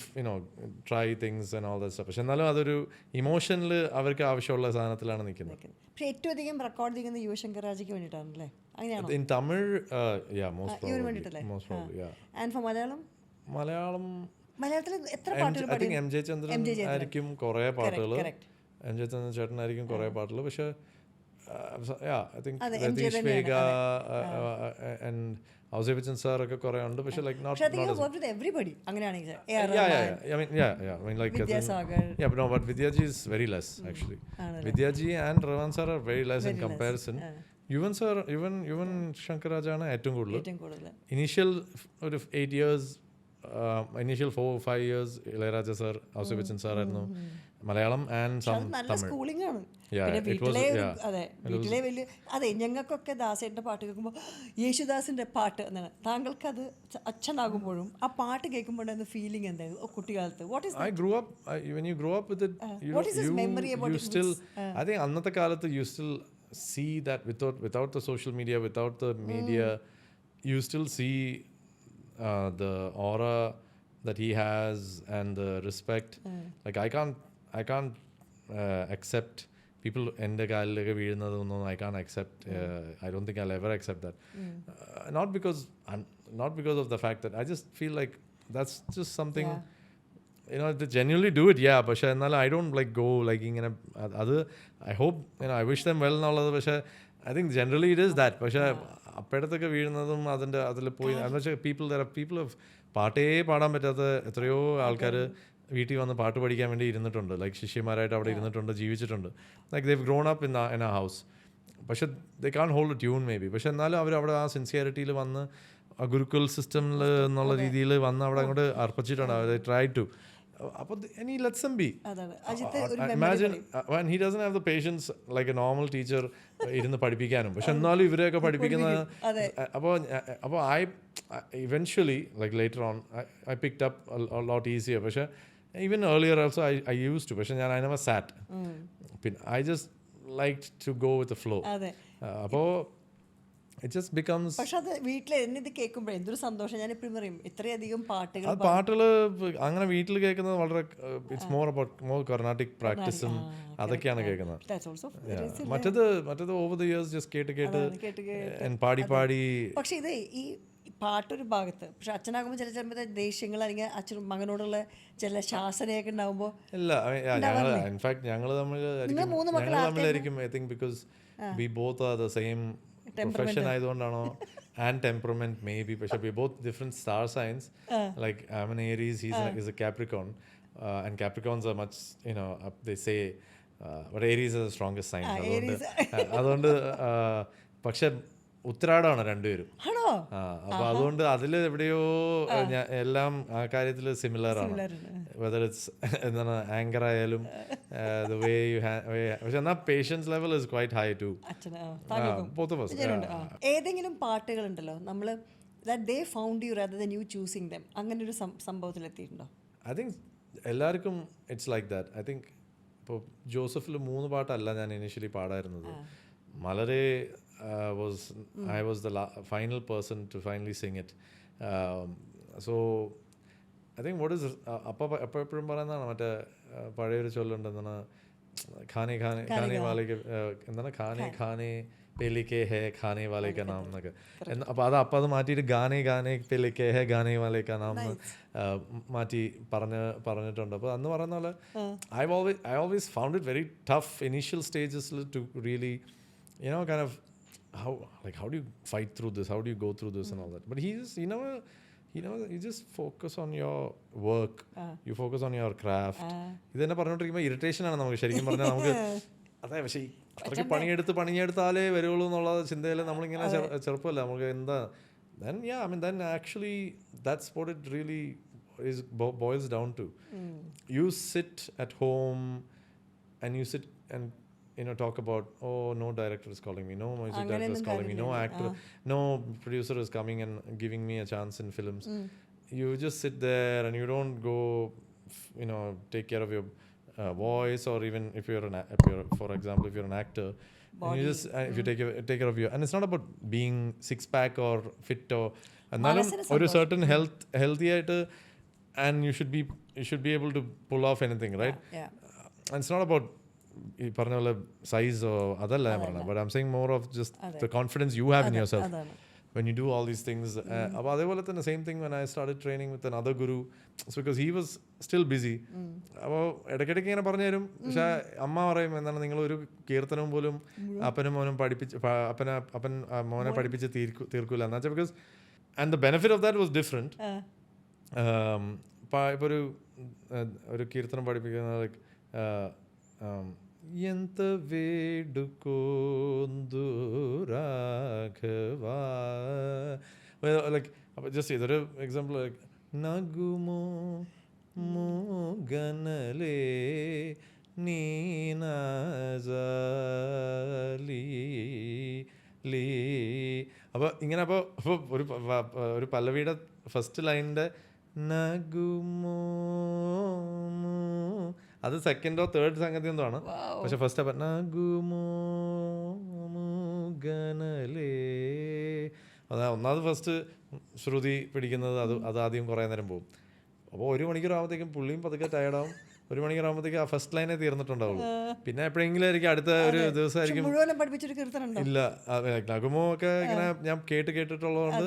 try things and all that stuff. പക്ഷെ എന്നാലും അതൊരു ഇമോഷനിൽ അവർക്ക് ആവശ്യമുള്ള സാധനത്തിലാണ് നിൽക്കുന്നത്. പക്ഷേ ഏറ്റവും അധികം record ചെയ്യുന്നത് യുവശങ്കർ രാജയ്ക്ക് വേണ്ടിയിട്ടാണല്ലേ? അങ്ങനെയാണോ? In Tamil, yeah, most probably, yeah. And for മലയാളത്തിൽ എത്ര പാട്ടുകൾ I think MJ ചന്ദ്രൻ ആയിരിക്കും കുറേ പാട്ടുകൾ. MJ ചന്ദ്രൻ ചേട്ടനായിരിക്കും കുറേ പാട്ടുകൾ. പക്ഷേ I think രതീഷ് വേഗ and ഔസേപ്പച്ചൻ സാർ ഒക്കെ കുറേ ഉണ്ട്. പക്ഷേ like not everybody അങ്ങനെയാണെങ്കിൽ I mean like but Vidyaji is very less actually. Vidyaji and Ravan sir are very less in comparison. Yuvan Shankar Rajana ഏറ്റവും കൂടുതൽ. Initial ഒരു 8 years initial 4-5 years Ilaiyaraaja sir Ouseppachan sir ആയിരുന്നു Malayalam and നല്ല schooling ആണ്. വീട്ടിലെ വലിയ അതെ ഞങ്ങൾക്കൊക്കെ ദാസേട്ടൻ്റെ പാട്ട് കേൾക്കുമ്പോൾ യേശുദാസിൻ്റെ പാട്ട് എന്നാണ്. താങ്കൾക്കത് അച്ഛനാകുമ്പോഴും ആ പാട്ട് കേൾക്കുമ്പോഴാണ് ഫീലിംഗ് എന്തായിരുന്നു കുട്ടിക്കാലത്ത്? when you grow up with it, you still I think അന്നത്തെ കാലത്ത് you still see that without the social media, without the media, you still see the aura that he has and the respect. Like I can't accept people എൻ്റെ കാലിലൊക്കെ വീഴുന്നതൊന്നും I can't accept. I don't think I'll ever accept that. Not because of the fact that I just feel like that's just something. They genuinely do it, പക്ഷേ എന്നാലും I don't like go like ഇങ്ങനെ അത് I hope I wish them well എന്നുള്ളത്. പക്ഷേ I think generally it is that. പക്ഷേ അപ്പോഴത്തൊക്കെ വീഴുന്നതും അതിൽ പോയി എന്ന് വെച്ചാൽ people have പാട്ടേ പാടാൻ പറ്റാത്ത എത്രയോ ആൾക്കാർ വീട്ടിൽ വന്ന് പാട്ട് പഠിക്കാൻ വേണ്ടി ഇരുന്നിട്ടുണ്ട്. ലൈക്ക് ശിഷ്യന്മാരായിട്ട് അവിടെ ഇരുന്നിട്ടുണ്ട്, ജീവിച്ചിട്ടുണ്ട്. Like they have grown up in a house. പക്ഷെ they can hold a tune maybe. പക്ഷെ എന്നാലും അവർ അവിടെ ആ സിൻസിയറിറ്റിയിൽ വന്ന് ആ ഗുരുക്കുൽ സിസ്റ്റമിൽ എന്നുള്ള രീതിയിൽ വന്ന് അവിടെ അങ്ങോട്ട് അർപ്പിച്ചിട്ടുണ്ട്. അവർ ട്രൈ ടു. അപ്പോൾ he lets them be. Imagine when he doesn't have the patience like a normal teacher ഇരുന്ന് പഠിപ്പിക്കാനും. പക്ഷെ എന്നാലും ഇവരെയൊക്കെ പഠിപ്പിക്കുന്നത്. അപ്പോൾ I eventually like later on I picked up a lot easier. പക്ഷെ even earlier also I used to. പക്ഷെ I never sat. I just liked to go with the flow. അപ്പോൾ it just becomes. പക്ഷെ അത് വീട്ടിൽ ഇത് കേൾക്കുമ്പോഴേ എന്തൊരു സന്തോഷം. ഞാൻ എപ്പോഴും പറയും ഇത്രയധികം പാട്ടുകൾ അങ്ങനെ വീട്ടിൽ കേൾക്കുന്നത് വളരെ ഇറ്റ്സ് മോർ കർണാട്ടിക് പ്രാക്ടീസും അതൊക്കെയാണ് കേൾക്കുന്നത്. മറ്റേത് ഓവർ ദ ഇയേഴ്സ് ജസ്റ്റ് കേട്ട് പാടി. പക്ഷെ ഇത് ഈ പാട്ടൊരു ഭാഗത്ത്. പക്ഷെ അച്ഛനാകുമ്പോൾ ചില സമയത്ത് ദേഷ്യങ്ങൾ അല്ലെങ്കിൽ അച്ഛൻ മകനോടുള്ള ചില ശാസനയൊക്കെ ഉണ്ടാകുമ്പോൾ ഇൻഫാക്ട് ഞങ്ങൾ തമ്മിലായിരിക്കും. I think because we both are the same profession ആയതുകൊണ്ടാണോ and temperament maybe. പക്ഷെ we both different star signs. Like I'm an Aries, he's a Capricorn, and Capricorns are much they say but Aries is the strongest sign. അതുകൊണ്ട് പക്ഷെ ഉത്തരാടമാണ് രണ്ടുപേരും. അപ്പോൾ അതുകൊണ്ട് അതിൽ എവിടെയോ എല്ലാം ആ കാര്യത്തിൽ സിമിലർ ആണ്. വെദർ ഇറ്റ്സ് എന്താണ് ആങ്കർ ആയാലും the way you പക്ഷെ എന്നാൽ patience level is quite high to both of us. ഏതെങ്കിലും പാട്ടുകളുണ്ടല്ലോ നമ്മൾ that they found you rather than you choosing them, അങ്ങനെ ഒരു സംഭവത്തിൽ എത്തിയിട്ടുണ്ടോ? I think എല്ലാവർക്കും it's like that. I think ഇപ്പോൾ ജോസഫിൽ 3 പാട്ടല്ല ഞാൻ ഇനിഷ്യലി പാടായിരുന്നത്. മലരെ I was the final person to finally sing it. So I think what is എപ്പോഴും പറയുന്നതാണ് മറ്റേ പഴയൊരു ചൊല്ലുണ്ടെന്നാണ് ഖാനെ ഖാനെ ഖാനെ വാലേക്ക് എന്താണ് ഖാനെ ഖാനെ പെലിക്കെ ഹേ ഖാനെ വാലേക്ക നാം എന്നൊക്കെ. അപ്പോൾ അത് മാറ്റിയിട്ട് ഗാനെ ഗാനെ പെലിക്കെ ഹേ ഗാനെ വാലേക്ക നാം എന്ന് മാറ്റി പറഞ്ഞിട്ടുണ്ട്. അപ്പോൾ അന്ന് പറയുന്ന പോലെ I always found it very tough initial stages to really kind of how do you fight through this, how do you go through this and all that. But you just focus on your work, you focus on your craft. ഇതെന്നെ പറഞ്ഞോണ്ടിരിക്കുമ്പോൾ irritation ആണ് നമുക്ക് ശരിക്കും പറഞ്ഞാൽ. നമുക്ക് അതെ പക്ഷേ അത്രയ്ക്ക് പണിയെടുത്താലേ വരുള്ളൂ എന്നുള്ള ചിന്തയിൽ നമ്മളിങ്ങനെ ചെറുപ്പമല്ല നമുക്ക് എന്താ. then actually that's what it really boils down to. You sit at home and you sit and talk about, no director is calling me, no music director is calling me, no actor, no producer is coming and giving me a chance in films. You just sit there and you don't go take care of your voice, or even if you're for example if you're an actor, and you just if you take care of your, and it's not about being six pack or fit or എന്നാലും ഒരു certain healthy ആയിട്ട്, and you should be able to pull off anything, right? And it's not about ഈ പറഞ്ഞ പോലെ സൈസോ അതല്ല ഞാൻ പറഞ്ഞത്. But I am saying more of just the confidence you have in yourself when you do all these things. അപ്പോൾ അതേപോലെ തന്നെ same thing when I started training with another guru, it's because he was still busy. അപ്പോൾ ഇടയ്ക്കിടയ്ക്ക് ഇങ്ങനെ പറഞ്ഞു തരും. പക്ഷേ അമ്മ പറയും എന്താണ് നിങ്ങൾ ഒരു കീർത്തനവും പോലും അപ്പനും മോനും അപ്പൻ മോനെ പഠിപ്പിച്ച് തീർക്കൂല എന്ന് വെച്ചാൽ. Because and the benefit of that was different. ഇപ്പോൾ ഒരു കീർത്തനം പഠിപ്പിക്കുന്ന ലൈക്ക് ఎంత వేడుకోందు రాఘవా, like just ഇതൊരു എക്സാമ്പിൾ. Like നഗുമോ മോഗനലേ നീനാലി Lee. അപ്പോൾ ഇങ്ങനെ അപ്പോൾ ഒരു പല്ലവിയുടെ ഫസ്റ്റ് ലൈനിൻ്റെ നഗുമോ, അത് സെക്കൻഡോ തേർഡ് സംഗതി എന്തോ ആണ്. പക്ഷെ ഫസ്റ്റ് ഗനലേ അതാ ഒന്നാമത് ഫസ്റ്റ് ശ്രുതി പിടിക്കുന്നത് അത് ആദ്യം കുറേ നേരം പോകും. അപ്പോൾ 1 മണിക്കൂറാകുമ്പോഴത്തേക്കും പുള്ളിയും പതുക്കെ ടയർഡാവും. 1 മണിക്കൂറാകുമ്പോഴത്തേക്കും ആ ഫസ്റ്റ് ലൈനേ തീർന്നിട്ടുണ്ടാവുള്ളൂ. പിന്നെ എപ്പോഴെങ്കിലും ആയിരിക്കും അടുത്ത ഒരു ദിവസമായിരിക്കും. മുഴുവനും പഠിപ്പിച്ചൊരു കീർത്തനുണ്ടോ? ഇല്ല, നഗമോ ഒക്കെ ഇങ്ങനെ ഞാൻ കേട്ടിട്ടുള്ളതുകൊണ്ട്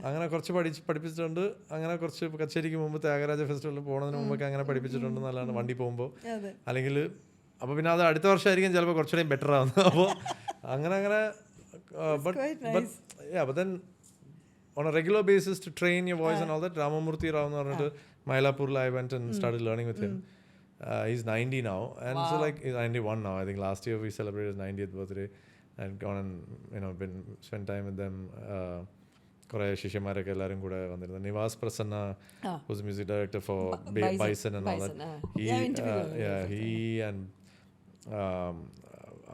അങ്ങനെ കുറച്ച് പഠിപ്പിച്ചിട്ടുണ്ട്. അങ്ങനെ കുറച്ച് കച്ചേരിക്ക് മുമ്പ് ത്യാഗരാജ ഫെസ്റ്റിവലിൽ പോകുന്നതിന് മുമ്പൊക്കെ അങ്ങനെ പഠിപ്പിച്ചിട്ടുണ്ട് നല്ലതാണ് വണ്ടി പോകുമ്പോൾ. അല്ലെങ്കിൽ അപ്പോൾ പിന്നെ അത് അടുത്ത വർഷമായിരിക്കും ചിലപ്പോൾ കുറച്ചുകൂടെയും ബെറ്റർ ആവുന്നത്. അപ്പോൾ അങ്ങനെ but then on a regular basis to train your voice and all that, Ramamurthy Rao എന്ന് പറഞ്ഞിട്ട് മൈലാപ്പൂരിൽ I went and started learning with him. He's 90 now, and so like he's 91 now. I think last year we celebrated his 90th birthday and gone and been spent time with them. കുറേ ശിഷ്യന്മാരൊക്കെ എല്ലാവരും കൂടെ വന്നിരുന്നു. Niwas Prasanna who's music director for Bison and all that. He and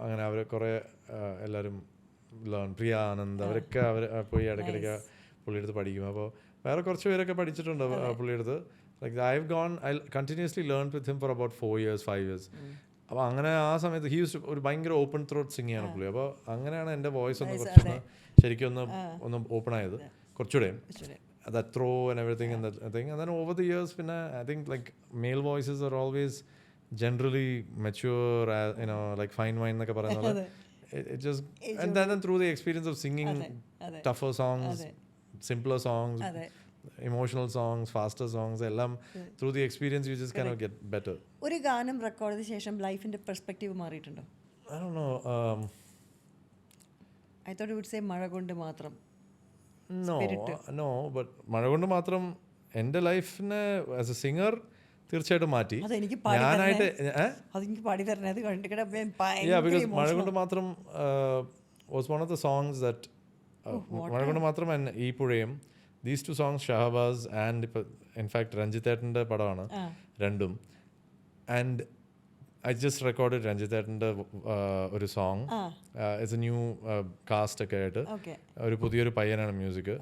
അങ്ങനെ അവർ കുറേ എല്ലാവരും പ്രിയ ആനന്ദ് അവരൊക്കെ പോയി ഇടയ്ക്കിടയ്ക്ക് പുള്ളിയെടുത്ത് പഠിക്കും. അപ്പോൾ വേറെ കുറച്ച് പേരൊക്കെ പഠിച്ചിട്ടുണ്ട് പുള്ളിയെടുത്ത്. Like I continuously learned with him for about 4 years 5 years. അപ്പോൾ അങ്ങനെ ആ സമയത്ത് ഒരു ഭയങ്കര ഓപ്പൺ ത്രോട്ട് സിംഗിങ് ആണ് പുള്ളി. അപ്പോൾ അങ്ങനെയാണ് എൻ്റെ വോയിസ് ഒന്ന് കുറച്ചൊന്ന് ശരിക്കും ഒന്ന് ഓപ്പൺ ആയത് കുറച്ചുകൂടെ. That throw and everything and that thing. And then over the years, I think like male voices are always generally mature, like fine wine എന്നൊക്കെ പറയുന്നത്. It just and then through the experience of singing tougher songs, simpler songs, emotional songs, faster songs, എല്ലാം through the experience you just kind of get better. ഒരു ഗാനം record ചെയ്ത ശേഷം ലൈഫിന്റെ perspective മാറിയിട്ടുണ്ടോ? I don't know. I thought you would say മഴ കൊണ്ട് മാത്രം. No, but മഴ കൊണ്ട് മാത്രം എൻ്റെ ലൈഫിനെ ആസ് എ സിംഗർ തീർച്ചയായിട്ടും മാറ്റി. ഞാനായിട്ട് because മഴ കൊണ്ട് മാത്രം was one of the songs that മഴ കൊണ്ട് മാത്രം ഈ പുഴയും, these two songs Shahbaz and in fact രഞ്ജിത്തേട്ടൻ്റെ പടമാണ് രണ്ടും. And I just recorded രഞ്ജിത്തേട്ടൻ്റെ ഒരു song. It's a new cast ഒക്കെ ആയിട്ട് ഒരു പുതിയൊരു പയ്യനാണ് മ്യൂസിക്,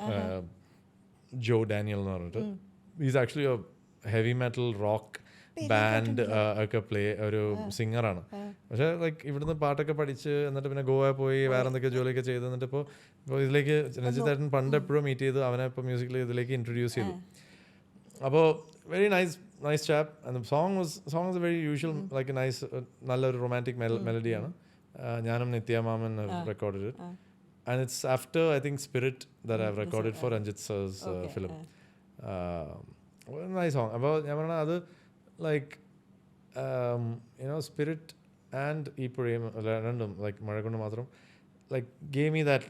ജോ ഡാനിയൽ എന്ന് പറഞ്ഞിട്ട്. Is actually A heavy metal rock band ഒക്കെ ഒരു സിംഗറാണ്. പക്ഷേ ലൈക്ക് ഇവിടുന്ന് പാട്ടൊക്കെ പഠിച്ച് എന്നിട്ട് പിന്നെ ഗോവ പോയി വേറെ എന്തൊക്കെ ജോലിയൊക്കെ ചെയ്ത് എന്നിട്ട് ഇപ്പോൾ ഇതിലേക്ക് രഞ്ജിത്തേട്ടൻ പണ്ട് എപ്പോഴും മീറ്റ് ചെയ്ത് അവനെ ഇപ്പോൾ മ്യൂസിക്കിൽ ഇതിലേക്ക് ഇൻട്രൊഡ്യൂസ് ചെയ്തു. അപ്പോൾ very nice chap, and the song was a very usual, like a nice nalla romantic melody-ആണ്. ഞാനും നിത്യ മാമൻ recorded it, and it's after I think Spirit that I've recorded for Ranjit sir's film. Nice song. അപ്പോൾ ഞാൻ പറഞ്ഞ അത് like Spirit and ഈ പുഴയും രണ്ടും like മഴ കൊണ്ട് മാത്രം like gave me that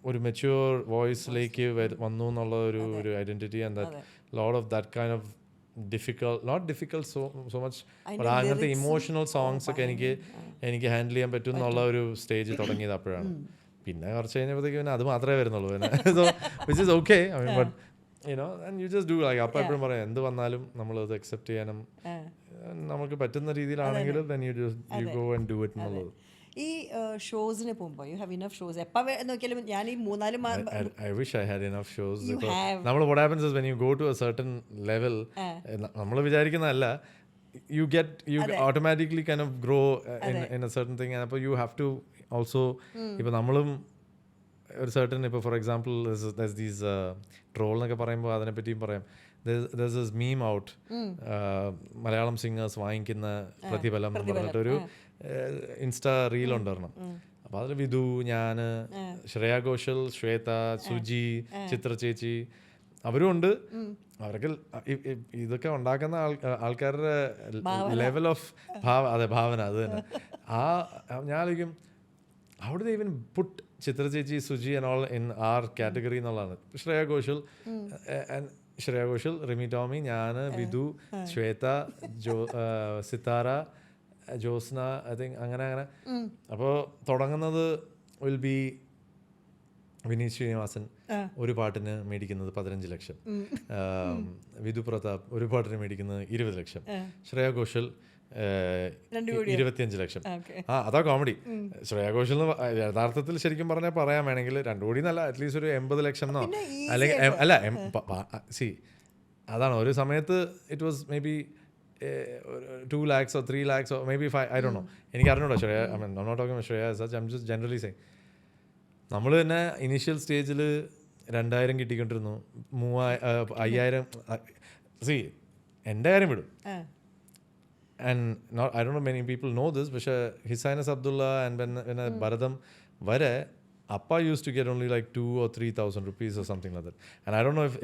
ഒരു മെച്യൂർ വോയിസിലേക്ക് വന്നു എന്നുള്ള ഒരു identity, and that lot of that kind of not difficult so much, but അങ്ങനത്തെ ഇമോഷണൽ സോങ്സ് ഒക്കെ എനിക്ക് ഹാൻഡിൽ ചെയ്യാൻ പറ്റും എന്നുള്ള ഒരു സ്റ്റേജ് തുടങ്ങിയത് അപ്പോഴാണ്. പിന്നെ കുറച്ച് കഴിഞ്ഞപ്പോഴത്തേക്ക് പിന്നെ അത് മാത്രമേ വരുന്നുള്ളൂ പിന്നെ. So which is okay, I mean, but and you just do like അപ്പം എപ്പോഴും പറയാം എന്ത് വന്നാലും നമ്മളത് അക്സെപ്റ്റ് ചെയ്യാനും നമുക്ക് പറ്റുന്ന രീതിയിലാണെങ്കിൽ then you go and do it എന്നുള്ളത്. ഈ ഷോസിന് പോകുമ്പോൾ യു ഹാവ് ഇനഫ് ഷോസ് എപ്പോൾ നോക്കിയാലും ഞാൻ ഈ 3-4 I wish I had enough shows. നമ്മൾ what happens is when you go to a certain level, നമ്മൾ വിചാരിക്കുന്നതല്ല, you automatically kind of grow in a certain thing, and you have to also ഇപ്പോൾ നമ്മളും ഒരു certain ഇപ്പോൾ for example there's these troll എന്നൊക്കെ പറയുമ്പോൾ അതിനെപ്പറ്റിയും പറയാം. There's this meme out, Malayalam singers വാങ്ങിക്കുന്ന പ്രതിഫലം എന്ന് പറഞ്ഞിട്ടൊരു ഇൻസ്റ്റാ റീൽ ഉണ്ടായിരുന്നു. അപ്പോൾ അതിൽ വിധു, ഞാൻ, ശ്രേയ ഘോഷൽ, ശ്വേത, സുജി, ചിത്ര ചേച്ചി അവരും ഉണ്ട്. അവരൊക്കെ ഇതൊക്കെ ഉണ്ടാക്കുന്ന ആൾക്കാരുടെ ലെവൽ ഓഫ് ഭാവന അത് തന്നെ. ഞാനിരിക്കും how do they even put ചിത്ര ചേച്ചി, Suji and all in our category എന്നുള്ളതാണ്. ശ്രേയ ഘോഷൽ, റിമി ടോമി, ഞാൻ, വിധു, ശ്വേത, സിത്താര, ജോസ്ന, ഐ തിങ്ക് അങ്ങനെ. അപ്പോൾ തുടങ്ങുന്നത് വിൽ ബി വിനീത് ശ്രീനിവാസൻ ഒരു പാട്ടിന് മേടിക്കുന്നത് 15 ലക്ഷം, വിധു പ്രതാപ് ഒരു പാട്ടിന് മേടിക്കുന്നത് 20 ലക്ഷം, ശ്രേയ ഘോഷൽ 25 ലക്ഷം. അതാ കോമഡി. ശ്രേയ ഘോഷൽ യഥാർത്ഥത്തിൽ ശരിക്കും പറഞ്ഞാൽ പറയാൻ വേണമെങ്കിൽ 2 കോടി എന്നല്ല, അറ്റ്ലീസ്റ്റ് ഒരു 80 ലക്ഷം എന്നോ അല്ലെങ്കിൽ അല്ല അതാണ് ഒരു സമയത്ത് it was may be 2 lakhs or 3 lakhs or maybe 5, I don't know. എനിക്ക് അറിഞ്ഞൂടാ Shreya. I mean, I'm not talking about Shreya as such, I'm just generally saying. നമ്മൾ തന്നെ ഇനീഷ്യൽ സ്റ്റേജിൽ 2000 കിട്ടിക്കൊണ്ടിരുന്നു, 5000. സി എൻ്റെ കാര്യം വിടും. ആ And not, I don't know many people know this, but His Highness Abdullah and when Bharadam vare, Appa used to get only like 2,000 or 3,000 rupees or something like that. And I don't know if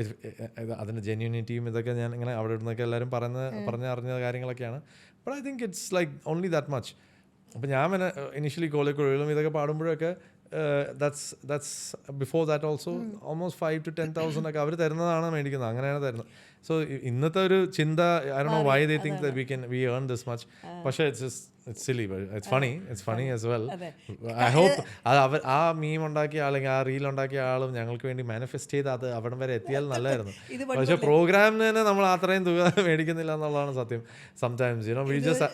അതിൻ്റെ genuinity ഇതൊക്കെ ഞാൻ ഇങ്ങനെ അവിടെ ഇരുന്നൊക്കെ എല്ലാവരും പറഞ്ഞറിഞ്ഞ കാര്യങ്ങളൊക്കെയാണ്. But I think it's like only that much. അപ്പം ഞാൻ initially കോളിക്കുഴലും ഇതൊക്കെ പാടുമ്പോഴൊക്കെ that's before that also almost 5,000 to 10,000 ഒക്കെ അവർ തരുന്നതാണ് മേടിക്കുന്നത്, അങ്ങനെയാണ് തരുന്നത്. സോ ഇന്നത്തെ ഒരു ചിന്ത, I don't know why they think that we earn this much. പക്ഷേ it's silly, but it's funny as well. I hope ആ മീം ഉണ്ടാക്കിയ അല്ലെങ്കിൽ ആ റീൽ ഉണ്ടാക്കിയ ആളും ഞങ്ങൾക്ക് വേണ്ടി മാനിഫെസ്റ്റ് ചെയ്ത് അത് അവിടം വരെ എത്തിയാൽ നല്ലതായിരുന്നു. പക്ഷേ പ്രോഗ്രാമിന് തന്നെ നമ്മൾ അത്രയും തുക മേടിക്കുന്നില്ല എന്നുള്ളതാണ് സത്യം. Sometimes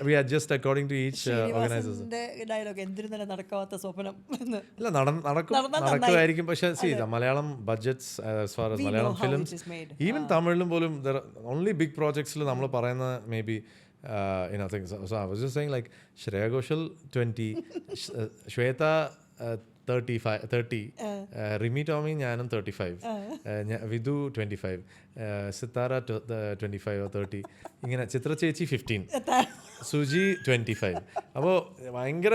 we adjust according to each organizers. നടക്കാത്ത സ്വപ്നം ഇല്ല, നടക്കുമായിരിക്കും. പക്ഷേ Malayalam budgets as far as Malayalam films, even തമിഴിലും പോലും only big projects നമ്മൾ പറയുന്ന may be things. So I was just saying like Shreya Ghoshal 20, Shweta 30, Rimi Tommy ഞാനും 35, Vidu 25, Sitara 25 or 30, ഇങ്ങനെ ചിത്ര ചേച്ചി 15, സുജി 25. അപ്പോൾ ഭയങ്കര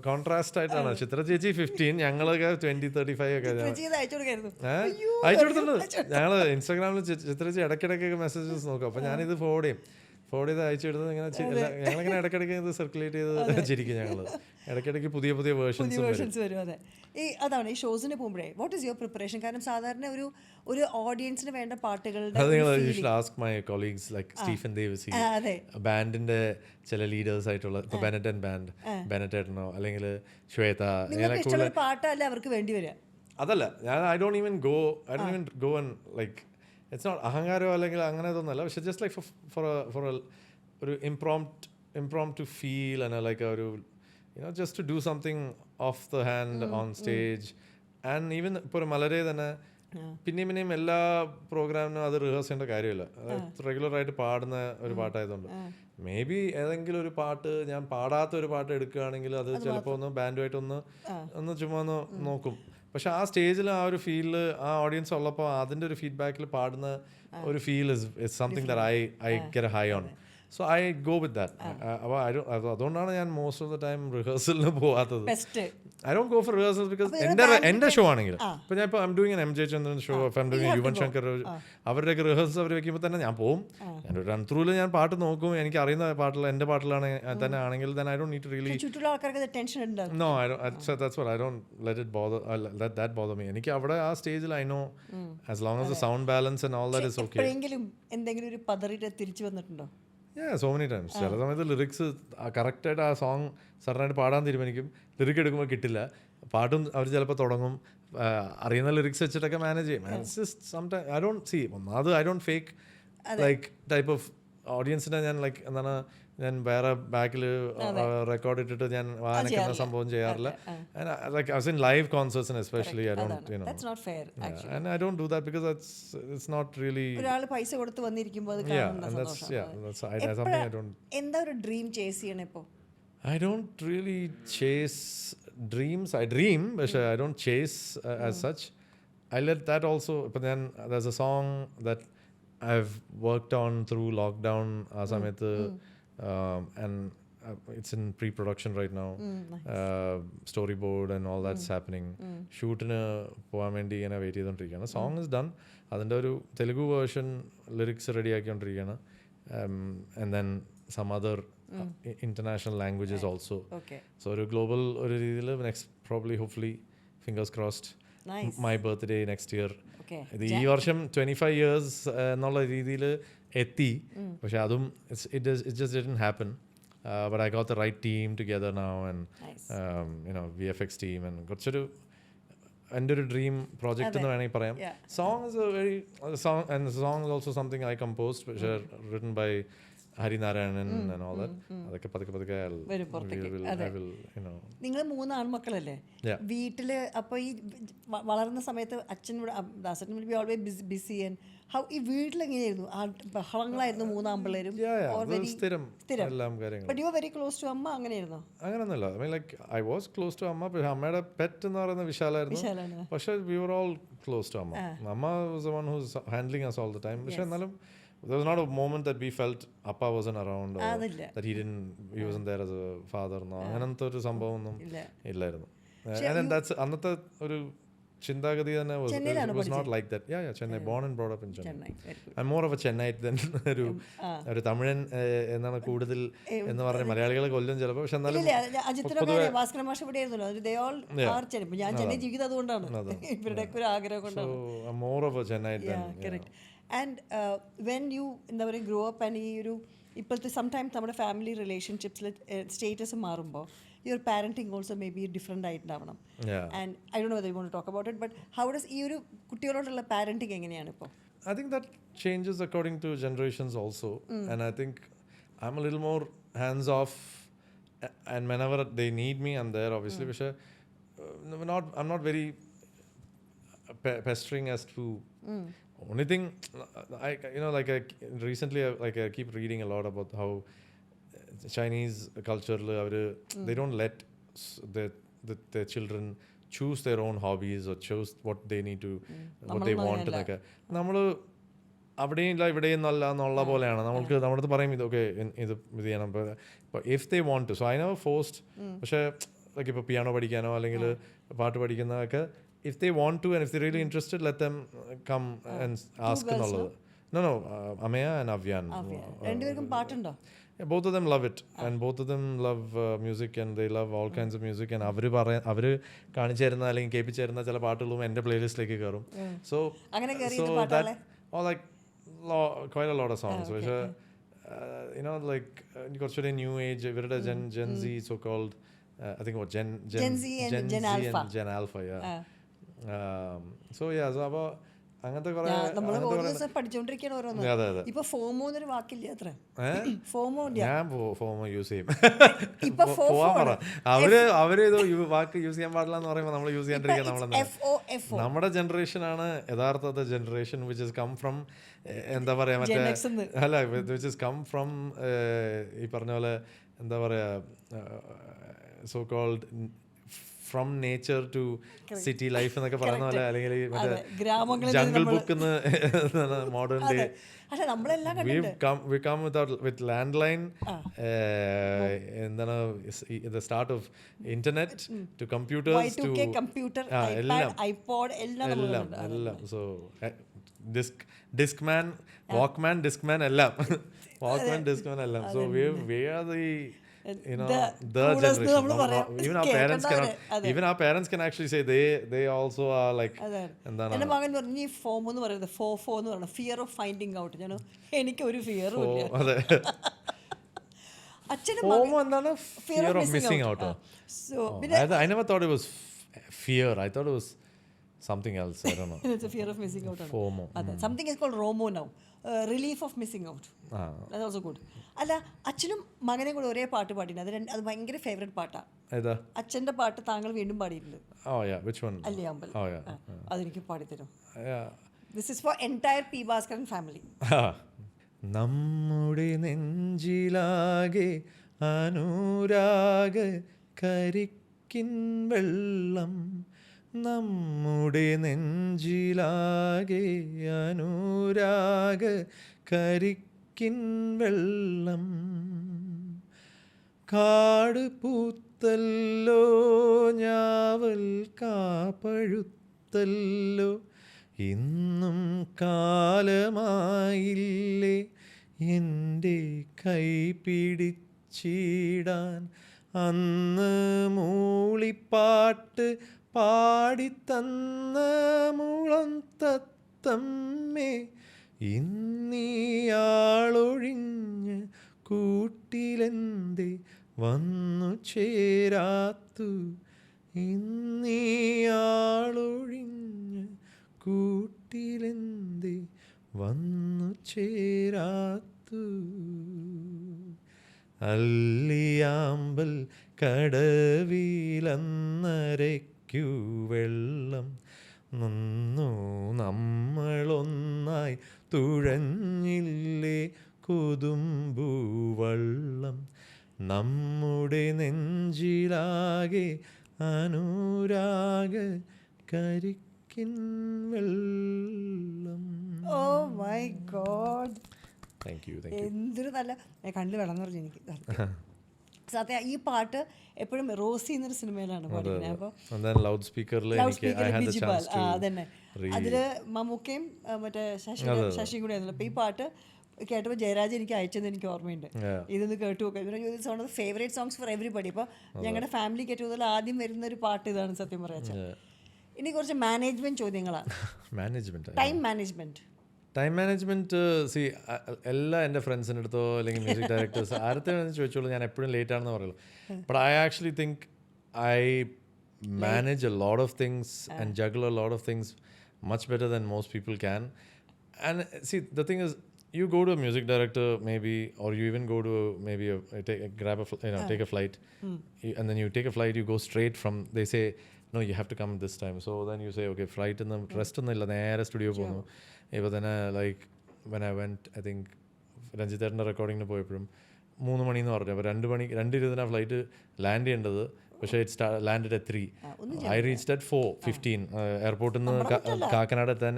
കോൺട്രാസ്റ്റ് ആയിട്ടാണ്. ചിത്ര ചേച്ചി 15, ഞങ്ങളൊക്കെ 20, 35 ഒക്കെ അയച്ചു കൊടുത്തിട്ടുണ്ട്. ഞങ്ങൾ ഇൻസ്റ്റാഗ്രാമിൽ ചിത്ര ചേച്ചി ഇടയ്ക്കിടയ്ക്കൊക്കെ മെസ്സേജസ് നോക്കും. അപ്പോൾ ഞാനിത് ഫോർവേഡ് ചെയ്ത് അയച്ചു കൊടുത്തത് ഞങ്ങളിങ്ങനെ ഇടയ്ക്കിടയ്ക്ക് ഇത് സർക്കുലേറ്റ് ചെയ്ത് ചിരിക്കും. ഞങ്ങൾ ഇടയ്ക്കിടയ്ക്ക് പുതിയ വേർഷൻസ് വരും. അതെ, അതാണ് ഈ ഷോസിന് പോകുമ്പോഴേ വാട്ട് ഈസ് യുവർ പ്രിപ്പറേഷൻ? കാരണം സാധാരണ ഒരു ഓഡിയൻസിന് വേണ്ട പാട്ടുകളുടെ ബാൻഡിന്റെ ചില ലീഡേഴ്സ് ആയിട്ടുള്ള ഇപ്പൊ ബെനറ്റൻ ബാൻഡ്, ബെനറ്റേട്ടനോ അല്ലെങ്കിൽ ശ്വേത, പാട്ടല്ല അവർക്ക് വേണ്ടി വരിക. അതല്ല, ഞാൻ I don't even go and like it's not അഹങ്കാരോ അല്ലെങ്കിൽ അങ്ങനെ ഇതൊന്നുമല്ല. പക്ഷെ ജസ്റ്റ് ലൈക്ക് ഫോർ ഒരു ഇംപ്രോംപ്റ്റ് ഫീൽ ആൻഡ് ലൈക്ക് ഒരു just to do something off the hand on stage. And even ഇപ്പോൾ ഒരു മലരെ തന്നെ പിന്നെയും എല്ലാ പ്രോഗ്രാമിനും അത് റിഹേഴ്സ് ചെയ്യേണ്ട കാര്യമില്ല. റെഗുലറായിട്ട് പാടുന്ന ഒരു പാട്ടായതുകൊണ്ട് മേ ബി ഏതെങ്കിലും ഒരു പാട്ട് ഞാൻ പാടാത്ത ഒരു പാട്ട് എടുക്കുകയാണെങ്കിൽ അത് ചിലപ്പോൾ ഒന്ന് ബാൻഡുമായിട്ട് ഒന്ന് ചുമ്മാ ഒന്ന് നോക്കും. പക്ഷെ ആ സ്റ്റേജിൽ ആ ഒരു ഫീലിൽ ആ ഓഡിയൻസ് ഉള്ളപ്പോൾ അതിൻ്റെ ഒരു ഫീഡ്ബാക്കിൽ പാടുന്ന ഒരു feel is something that I get high on. So I go with that. അപ്പോൾ അതുകൊണ്ടാണ് ഞാൻ മോസ്റ്റ് ഓഫ് ദ ടൈം റിഹേഴ്സലിന് പോകാത്തത്. I don't go for rehearsals because എൻ്റെ ഷോ ആണെങ്കിൽ ഇപ്പോൾ ഞാൻ ഇപ്പോൾ I'm doing M J Chandran show, I'm doing Yuvan Shankar, അവരുടെയൊക്കെ റിഹേഴ്സൽസ് അവർ വെക്കുമ്പോൾ തന്നെ ഞാൻ പോവും. ഞാൻ റൺ ത്രൂവിൽ ഞാൻ പാട്ട് നോക്കും. എനിക്ക് അറിയുന്ന പാട്ടുകൾ എൻ്റെ പാട്ടിലാണ് തന്നെ ആണെങ്കിൽ then I don't need to really no that's what I don't let it bother me. എനിക്ക് അവിടെ ആ സ്റ്റേജിൽ I know as long as the sound balance and all that is okay. എന്തെങ്കിലും ഒരു പതറിയിട്ട് തിരിച്ചു വന്നിട്ടുണ്ടോ? So many times. ചില സമയത്ത് ലിറിക്സ് കറക്റ്റായിട്ട് ആ സോങ് സഡനായിട്ട് പാടാൻ തീരുമാനിക്കും, ലിറിക് എടുക്കുമ്പോൾ കിട്ടില്ല. പാട്ടും അവർ ചിലപ്പോൾ തുടങ്ങും, അറിയുന്ന ലിറിക്സ് വെച്ചിട്ടൊക്കെ മാനേജ് ചെയ്യും. ഐ ഡോണ്ട് സീ ഒന്നാമത് I don't fake like type of ഓഡിയൻസിനെ ഞാൻ ലൈക്ക് എന്താണ് ഞാൻ വേറെ ബാക്കിൽ റെക്കോർഡ് ഇട്ടിട്ട് ഞാൻ വാനക്കുന്ന സംഭവം ചെയ്യാറില്ല. Like I was in live concerts and especially I don't that's not fair actually. And I don't do that because it's not really ഒരാൾ പൈസ കൊടുത്ത് വന്നിരിക്കുമ്പോൾ അത് കാണുന്ന സന്തോഷം. that's something I don't. എന്താ ഒരു ഡ്രീം ചേസ് ചെയ്യണേ ഇപ്പോൾ? I don't really chase dreams. I dream, but I don't chase as such. I let that also. But then there's a song that I've worked on through lockdown samayathu, and it's in pre-production right now. Storyboard and all that's happening. Shootന് പോകാൻ വേണ്ടി ഇങ്ങനെ wait ചെയ്തുകൊണ്ടിരിക്കുകയാണ്. Song is done. അതിൻ്റെ ഒരു Telugu version lyrics ready ആക്കിക്കൊണ്ടിരിക്കുകയാണ്. And then some other international languages also. So ഒരു global ഒരു രീതിയിൽ next probably hopefully fingers crossed my birthday next year. ഇത് ഈ വർഷം 25 years എന്നുള്ള രീതിയിൽ എത്തി. പക്ഷെ അതും it just didn't happen. But I got the right team together now and VFX team and കുറച്ചൊരു എൻ്റെ ഒരു ഡ്രീം പ്രോജക്റ്റ് എന്ന് വേണമെങ്കിൽ പറയാം. Song is a very song, and the song is also something I composed, which are written by Hari Narayanan and all that. അതൊക്കെ പതുക്കെ നിങ്ങൾ 3 ആൺമക്കളല്ലേ വീട്ടില്? അപ്പോൾ ഈ വളർന്ന സമയത്ത് അച്ഛൻ Dasan will be always busy and how ഈ വീട്ടിൽ എങ്ങനെയായിരുന്നു? ബഹളങ്ങളായിരുന്നു 3 ആൺപിള്ളേരും? But you are very close to amma, അങ്ങനെയായിരുന്നോ? അങ്ങനെയൊന്നുമില്ല. I mean like I was close to amma. പക്ഷേ അമ്മയുടെ പെറ്റ് എന്ന് പറയുന്ന വിശാലായിരുന്നു. പക്ഷേ we were all close to amma. Amma was the one who's handling us all the time. പക്ഷേ എന്നാലും there was not a moment that we felt Appa wasn't around or അതില്ല. that he wasn't there as a father എന്നോ അങ്ങനത്തെ ഒരു സംഭവമൊന്നും ഇല്ലായിരുന്നു. And that's അന്നത്തെ ഒരു ചിന്താഗതി തന്നെ was not like that. Yeah, Chennai, born and brought up in Chennai. I'm more of a Chennite than ഒരു തമിഴൻ എന്നാണ് കൂടുതൽ എന്ന് പറഞ്ഞ മലയാളികളെ കൊല്ലും ചിലപ്പോൾ. പക്ഷെ എന്നാലും ഭാസ്കര മാഷ് ഇവിടെ ആയിരുന്നല്ലോ, ഞാൻ ചെന്നൈ ജീവിതം അതുകൊണ്ടാണ്, ഇവരുടെ ഒരു ആഗ്രഹം കൊണ്ടാണ്. I'm more of a Chennite than. Correct. And when you എന്താ പറയുക grow up and ഈ ഒരു ഇപ്പോഴത്തെ സംടൈംസ് നമ്മുടെ ഫാമിലി റിലേഷൻഷിപ്സിൽ സ്റ്റേറ്റസ് മാറുമ്പോൾ your parenting also may be different ആയിട്ടുണ്ടാവണം. And I don't know whether you want to talk about it, but how does ഈ ഒരു കുട്ടികളോടുള്ള parenting എങ്ങനെയാണ് ഇപ്പോൾ? I think that changes according to generations also. And I think I'm a little more hands off, and whenever they need me I'm there obviously. But I'm not very pestering as to only thing. Recently I keep reading a lot about how Chinese culture they don't let their children choose their own hobbies or choose what they need to what they want എന്നൊക്കെ. നമ്മൾ അവിടെയും ഇല്ല ഇവിടെയും നല്ല എന്നുള്ള പോലെയാണ്. നമ്മൾക്ക് നമ്മുടെ അടുത്ത് പറയും ഇതൊക്കെ ഇത് ചെയ്യണം. ഇപ്പോൾ if they want to, so I never forced. പക്ഷേ ലൈക്ക് ഇപ്പോൾ പിയാനോ പഠിക്കാനോ അല്ലെങ്കിൽ പാട്ട് പഠിക്കുന്നതൊക്കെ if they want to and if they're really interested, let them come and ask എന്നുള്ളത്. No, Ameya and Avyan. രണ്ടുപേർക്കും പാട്ടുണ്ടോ? Yeah, both of them love it, and both of them love music, and they love all kinds of music. And അവർ കാണിച്ചു തരുന്ന അല്ലെങ്കിൽ കേൾപ്പിച്ചു തരുന്ന ചില പാട്ടുകളും എൻ്റെ പ്ലേലിസ്റ്റിലേക്ക് കയറും. So that like quite a lot of songs. പക്ഷേ like കുറച്ചുകൂടെ ന്യൂ ഏജ് ഇവരുടെ Gen Z so called, I think what Gen Z and Gen Alpha, yeah. So അപ്പോൾ അങ്ങനത്തെ പഠിച്ചോണ്ടിരിക്കുകയാണ് ഓരോന്ന്. ഇപ്പൊ ഫോമോ എന്നൊരു വാക്കില്ല അത്ര. ഞാൻ ഫോമോ യൂസ് ചെയ്യും. അവര് വാക്ക് യൂസ് ചെയ്യാൻ പാടില്ല എന്ന് പറയുമ്പോൾ നമ്മൾ യൂസ് ചെയ്യാണ്ടിരിക്കുക. നമ്മുടെ ജനറേഷനാണ് യഥാർത്ഥ generation which is come from എന്താ പറയാ മറ്റേ അല്ല വിച്ച് ഇസ് കം ഫ്രം ഈ പറഞ്ഞ പോലെ എന്താ പറയാ so called from nature to city life എന്നൊക്കെ പറയുന്ന പോലെ, അല്ലെങ്കിൽ മറ്റേ jungle book modern day. We come with landline, എന്താണ് the start of internet to computers to computer, iPad, iPod എല്ലാം. So discman, walkman, discman എല്ലാം. Walkman, discman എല്ലാം. So we are the the generation. Even our parents can actually say they also are like endana. എൻ്റെ മകൻ പറഞ്ഞു ഈ form എന്ന് പറയുന്നത് ഫോഫോ എന്ന് പറയുന്നത് ഫിയർ ഓഫ് ഫൈൻഡിങ് ഔട്ട്. ഞാൻ എനിക്ക് ഒരു ഫിയറും ഇല്ല. അതെ, അച്ഛനും ഫോം എന്താണ് fear of missing out. So I never thought it was fear. I thought it was something else. I don't know. It's a fear of missing out. FOMO. Something is called ROMO now. Relief of missing out. That's also good. അല്ല, അച്ഛനും മകനെ കൂടെ ഒരേ പാട്ട് പാടിയിട്ടുണ്ട്. അത് ഭയങ്കര favourite പാട്ടാണ്. അച്ഛൻ്റെ പാട്ട് താങ്കൾ വീണ്ടും പാടിയിട്ടുണ്ട്. അല്ലിയാമ്പൽ. അതെനിക്ക് പാടിത്തരും. This is for entire P. Bhaskaran family. നമ്മുടെ നെഞ്ചിലാകെ അനുരാഗ കരിക്കിൻ വെള്ളം, നമ്മുടെ നെഞ്ചിലാകെ അനുരാഗ കരിക്കിൻ വെള്ളം, കാട് പൂത്തല്ലോ ഞാവൽ കാപ്പഴുത്തല്ലോ, ഇന്നും കാലമായില്ലേ എൻ്റെ കൈ പിടിച്ചിടാൻ, അന്ന് മൂളിപ്പാട്ട് പാടിത്തന്ന മുളം തത്തമ്മേ, ഇന്നീയാളൊഴിഞ്ഞ് കൂട്ടിലെന്തേ വന്നു ചേരാത്തു, ഇന്നീയാളൊഴിഞ്ഞ് കൂട്ടിലെന്തേ വന്നു ചേരാത്തു. അല്ലിയാമ്പൽ കടവിലന്നരയ്ക്കു വെള്ളം, നിന്നു നമ്മളൊന്നായി തുഴഞ്ഞില്ലേ കൊതുമ്പുവള്ളം, നമ്മുടെ നെഞ്ചിലാകെ അനുരാഗ കരിക്കിൻ വെള്ളം. Oh my God. Thank you. എന്തൊരു നല്ല കണ്ണിൽ വെള്ളം നിറഞ്ഞു എനിക്ക് സത്യം. ഈ പാട്ട് എപ്പോഴും റോസി എന്നൊരു സിനിമയിലാണ് പാടിക്കുന്നത്. അപ്പോൾ ലൗഡ് സ്പീക്കറിൽ ബിജിപാൽ അതന്നെ, അതില് മമ്മൂക്കയും മറ്റേ ശശിയും കൂടെ ആയിരുന്നല്ലോ. അപ്പോൾ ഈ പാട്ട് കേട്ടപ്പോൾ ജയരാജ് എനിക്ക് അയച്ചെന്ന് എനിക്ക് ഓർമ്മയുണ്ട്. ഇതൊന്ന് കേട്ടു നോക്കാം. It's one of the favourite songs four everybody. അപ്പോൾ ഞങ്ങളുടെ ഫാമിലിക്ക് ഏറ്റവും കൂടുതൽ ആദ്യം വരുന്ന ഒരു പാട്ട് ഇതാണ് സത്യം പറയാച്ചാൽ. ഇനി കുറച്ച് മാനേജ്മെന്റ് ചോദ്യങ്ങളാണ്. ടൈം മാനേജ്മെന്റ് സി എല്ലാ എൻ്റെ ഫ്രണ്ട്സിൻ്റെ അടുത്തോ അല്ലെങ്കിൽ മ്യൂസിക് ഡയറക്ടേഴ്സ് ആരത്തെ ചോദിച്ചോളൂ, ഞാൻ എപ്പോഴും ലേറ്റ് ആണെന്ന് പറയുള്ളൂ. But I actually think I manage a lot of things and juggle a lot of things much better than most people can. And see, the thing is, you go to a music director maybe, or you even go to take a flight, and then you take a flight, you go straight from, they say no, you have to come this time, so then you say okay, flight and the rest on the nere studio ponu. But then like when I went, I think രഞ്ജിത്തേട്ടൻ്റെ റെക്കോർഡിങ്ങിന് പോയപ്പോഴും 3 മണി എന്ന് പറഞ്ഞു. അപ്പോൾ 2:20 flight land ചെയ്യേണ്ടത്. പക്ഷേ it landed at 3. I reached at 4:15 എയർപോർട്ടിൽ നിന്ന് കാക്കനാട് എത്താൻ.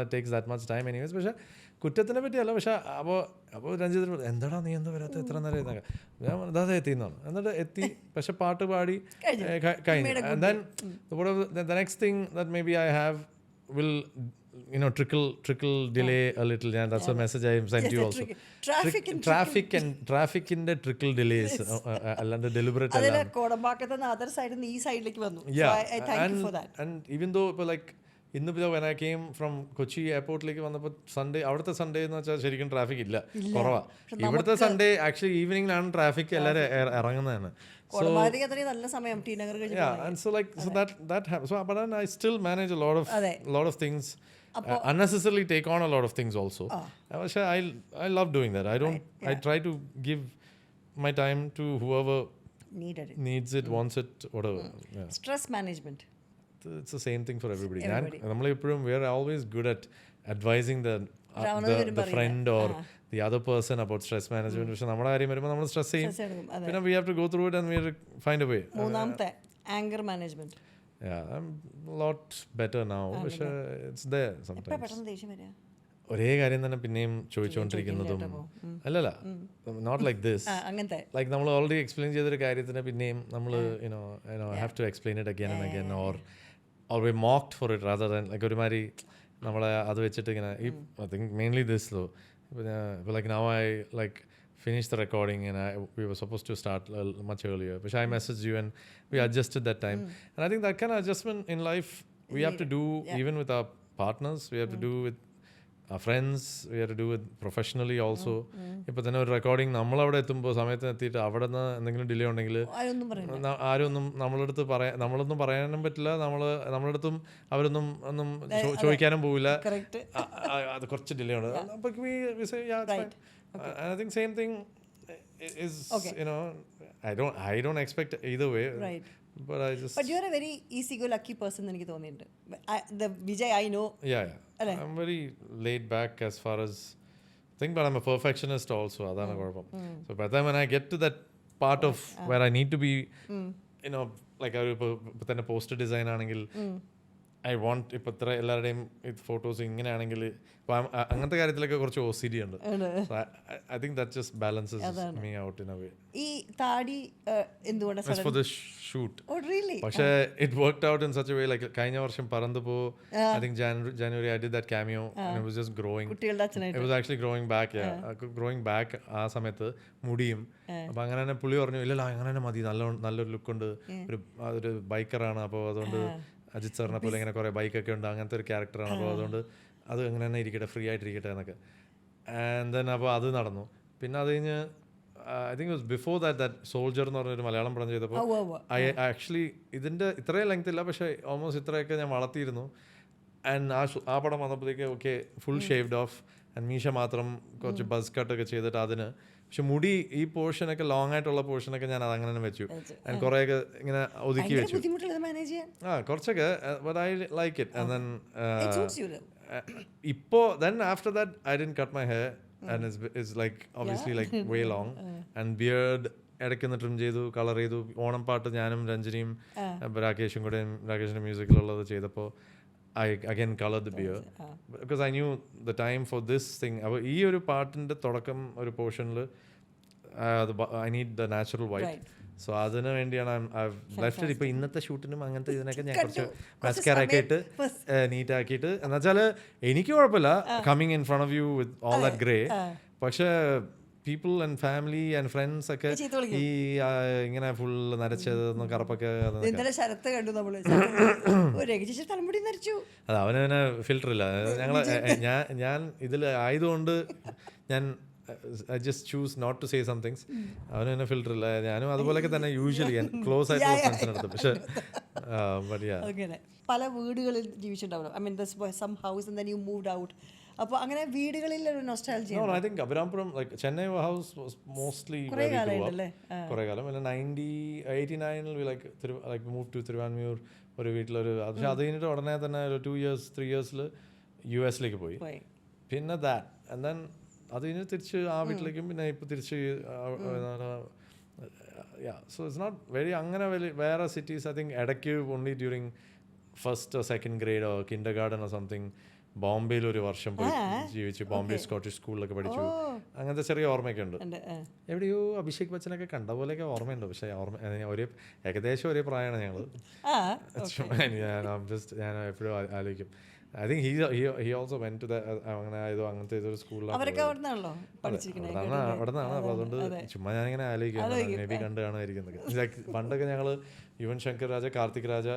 it takes that much time anyways. പക്ഷേ കുറ്റത്തിനെ പറ്റിയല്ല. പക്ഷേ അപ്പോൾ രഞ്ജിത്ത് എന്താടാ നീ എന്താ വരാത്ത എത്ര നേരം ഇരുന്നൊക്കെ ഞാൻ അതാ എത്തിയെന്നാണ്. എന്നിട്ട് എത്തി, പക്ഷെ പാട്ട് പാടി കഴിഞ്ഞു. And then the next thing that maybe I have will trickle delay a little. Yeah, that's a message I sent you also. Trafficന്റെ trickle delays അല്ലാണ്ട് deliberate അല്ല. അതല്ല, കോടമ്പാക്കത്തുനിന്ന് അതർ സൈഡിൽ നിന്ന് ഈ സൈഡിലേക്ക് വന്നു. And even though like ഇന്നിപ്പോൾ when I came from Kochi എയർപോർട്ടിലേക്ക് വന്നപ്പോൾ അവിടുത്തെ സൺഡേ എന്ന് വെച്ചാൽ ശരിക്കും ട്രാഫിക് ഇല്ല, കുറവാണ്. ഇവിടുത്തെ സൺഡേ ആക്ച്വലി ഈവനിങ്ങിലാണ് ട്രാഫിക് എല്ലാവരും ഇറങ്ങുന്നതാണ്. നല്ല സമയം ടി നഗർ കഴിഞ്ഞു. And so that happens. So but then I still manage a lot of things. Unnecessarily take on a lot of things also. I love doing that. I try to give my time to whoever needs it, wants it, whatever. Stress management, it's the same thing for everybody. We are always good at advising the friend or the other person about stress management. പക്ഷെ നമ്മുടെ കാര്യം വരുമ്പോൾ നമ്മൾ stress ചെയ്യും, പിന്നെ we have to go through it and we find a way. മൂന്നാമത്തെ anger management. Yeah, I'm a lot better now. പക്ഷേ it's there sometimes. ഒരേ കാര്യം തന്നെ പിന്നെയും ചോദിച്ചുകൊണ്ടിരിക്കുന്നതും അല്ലല്ല, നോട്ട് ലൈക്ക് ദിസ്. ലൈക്ക് നമ്മൾ ഓൾറെഡി എക്സ്പ്ലെയിൻ ചെയ്തൊരു കാര്യത്തിന് പിന്നെയും നമ്മൾ have to explain it again and again, or we mocked for it rather than like ഒരുമാതിരി നമ്മളെ അത് വെച്ചിട്ട് ഇങ്ങനെ I think mainly this law. ഇപ്പോൾ like now I like finished the recording and we were supposed to start much earlier, but I messaged you and we adjusted that time. And I think that kind of adjustment in life we have to do even with our partners, we have to do with our friends, we have to do it professionally also. ഇപ്പോൾ തന്നെ ഒരു recording നമ്മളവിടെ എത്തുമ്പോൾ സമയത്തിന് എത്തിയിട്ട് അവിടെ നിന്ന് എന്തെങ്കിലും ഡിലേ ഉണ്ടെങ്കിൽ ആരും നമ്മളൊന്നും പറയാനും പറ്റില്ല. നമ്മുടെ അടുത്തും അവരൊന്നും ഒന്നും ചോദിക്കാനും പോവില്ല. അത് കുറച്ച് ഡിലേ ഉണ്ട്. അപ്പോൾ we say yeah, it's fine. And I think same thing is I don't expect either way. Right. But you're a very easy-go-lucky person എനിക്ക് തോന്നിയിട്ടുണ്ട്. The Vijay I know. Yeah. I'm very laid back as far as think, but I'm a perfectionist also. അതാണ് കുഴപ്പം. So by the time when I get to that part of where I need to be, like ഇപ്പോൾ തന്നെ poster design ആണെങ്കിൽ I want ഇപ്പോൾ ഇത്ര എല്ലാവരുടെയും photos ഇങ്ങനെയാണെങ്കിൽ അങ്ങനത്തെ കാര്യത്തിലൊക്കെ കുറച്ച് OCD ഉണ്ട്. I think that just balances me out in a way. ഈ താടി എന്തുകൊണ്ടാണ് for this shoot? Oh really? പക്ഷേ it worked out in such a way, like കഴിഞ്ഞ വർഷം പറന്നപ്പോ I think January I did that cameo and it was just growing. It was actually growing back. Growing back ആ സമയത്ത് മുടിയും. അപ്പോൾ അങ്ങനെ തന്നെ പുള്ളി പറഞ്ഞു ഇല്ലല്ല അങ്ങനെ തന്നെ മതി, നല്ലൊരു ലുക്ക് ഉണ്ട്, ഒരു ബൈക്കറാണ്, അപ്പോൾ അതുകൊണ്ട് അജിത് സാറിനെ പോലെ ഇങ്ങനെ കുറേ ബൈക്കൊക്കെ ഉണ്ട്, അങ്ങനത്തെ ഒരു ക്യാരക്ടറാണ്, അപ്പോൾ അതുകൊണ്ട് അത് അങ്ങനെ തന്നെ ഇരിക്കട്ടെ, ഫ്രീ ആയിട്ടിരിക്കട്ടെ എന്നൊക്കെ. ആൻഡ് ദെൻ അപ്പോൾ അത് നടന്നു. പിന്നെ അത് കഴിഞ്ഞ് I think it was before that soldier എന്ന് പറഞ്ഞൊരു മലയാളം പടം ചെയ്തപ്പോൾ I actually ഇതിൻ്റെ ഇത്രയും ലെങ്ത് ഇല്ല, പക്ഷേ ഓൾമോസ്റ്റ് ഇത്രയൊക്കെ ഞാൻ വളർത്തിയിരുന്നു. ആൻഡ് ആ പടം വന്നപ്പോഴത്തേക്ക് okay full shaved of and മീശ മാത്രം കുറച്ച് ബസ് കട്ടൊക്കെ ചെയ്തിട്ട് അതിന്. പക്ഷെ മുടി ഈ പോർഷനൊക്കെ ലോങ് ആയിട്ടുള്ള പോർഷനൊക്കെ ഞാൻ അത് അങ്ങനെ തന്നെ വെച്ചു. ആൻഡ് കുറേയൊക്കെ ഇങ്ങനെ ഒതുക്കി വെച്ചു. കുറച്ചൊക്കെ but I like it. And then ഇപ്പോൾ then after that I didn't cut my hair and it's like obviously like way long and beard ഇടയ്ക്കൊന്ന് ട്രിം ചെയ്തു, കളർ ചെയ്തു. ഓണം പാട്ട് ഞാനും രഞ്ജനിയും രാകേഷിൻ്റെ മ്യൂസിക്കിലുള്ളത് ചെയ്തപ്പോൾ I again colored the beer because I knew the time for this thing. അപ്പോൾ ഈ ഒരു പാട്ടിൻ്റെ തുടക്കം ഒരു പോർഷനിൽ I need the natural white. Right. So അതിന് വേണ്ടിയാണ് ലെഫ്റ്റ്. ഇപ്പോൾ ഇന്നത്തെ ഷൂട്ടിനും അങ്ങനത്തെ ഇതിനൊക്കെ ഞാൻ കുറച്ച് മസ്കാരൊക്കെ ഇട്ട് നീറ്റ് ആക്കിയിട്ട്, എന്ന് വെച്ചാൽ എനിക്ക് കുഴപ്പമില്ല coming in front of you with all that grey. പക്ഷേ people and family and friends ഒക്കെ ഈ ഇങ്ങനെ ഫുൾ നരച്ചത് കറുപ്പൊക്കെ ശരത്ത് കണ്ടു നമ്മള് അത് അവനെ ഫിൽറ്റർ ഇല്ല. ഞാൻ ഇതിൽ ആയതുകൊണ്ട് ഞാൻ I just choose not to say some things. അവന് തന്നെ ഫിൽറ്റർ ഇല്ല. ഞാനും അതുപോലെയൊക്കെ തന്നെ യൂഷ്വലി ക്ലോസ് ആയിട്ടുള്ള ഫ്രണ്ട്സിനടുത്ത്. പക്ഷേ പല വീടുകളിൽ ജീവിച്ചിട്ടുണ്ടാവണം. I mean some house and then you moved out. അപ്പോൾ അങ്ങനെ വീടുകളിൽ ഒരു nostalgia. No, I think Abhiramapuram like Chennai house was mostly where we grew up. കുറേ കാലം. പിന്നെ 89 we like moved to Thiruvanmiyur ഒരു വീട്ടിലൊരു. പക്ഷേ അത് കഴിഞ്ഞിട്ട് ഉടനെ തന്നെ ഒരു 2 years 3 yearsൽ US പോയി. പിന്നെ that and then അത് കഴിഞ്ഞ് തിരിച്ച് ആ വീട്ടിലേക്കും പിന്നെ ഇപ്പോൾ തിരിച്ച് സോ ഇറ്റ്സ് നോട്ട് വെരി അങ്ങനെ വേറെ സിറ്റീസ്. ഐ തിങ്ക് ഇടയ്ക്ക് only during first or second grade or Kinder garden or something ബോംബെയിൽ ഒരു വർഷം പോയി ജീവിച്ചു. ബോംബെ സ്കോട്ടിഷ് സ്കൂളിലൊക്കെ പഠിച്ചു. അങ്ങനത്തെ ചെറിയ ഓർമ്മയൊക്കെ ഉണ്ട്. എവിടെയോ അഭിഷേക് ബച്ചനൊക്കെ കണ്ട പോലെയൊക്കെ ഓർമ്മയുണ്ട്. പക്ഷേ ഏകദേശം ഒരേ പ്രായമാണ് ഞങ്ങൾ. ഞാൻ എപ്പോഴും ആലോചിക്കും. I think he also went to അങ്ങനെ അങ്ങനത്തെ ഏതൊരു സ്കൂളിലാണ്. അവിടെ നിന്നാണ്. അപ്പോൾ അതുകൊണ്ട് ചുമ്മാ ഞാനിങ്ങനെ ആലോചിക്കും മേ ബി കണ്ട് കാണുമായിരിക്കുന്നത്. പണ്ടൊക്കെ ഞങ്ങൾ യുവൻ ശങ്കർ രാജ, കാർത്തിക് രാജ,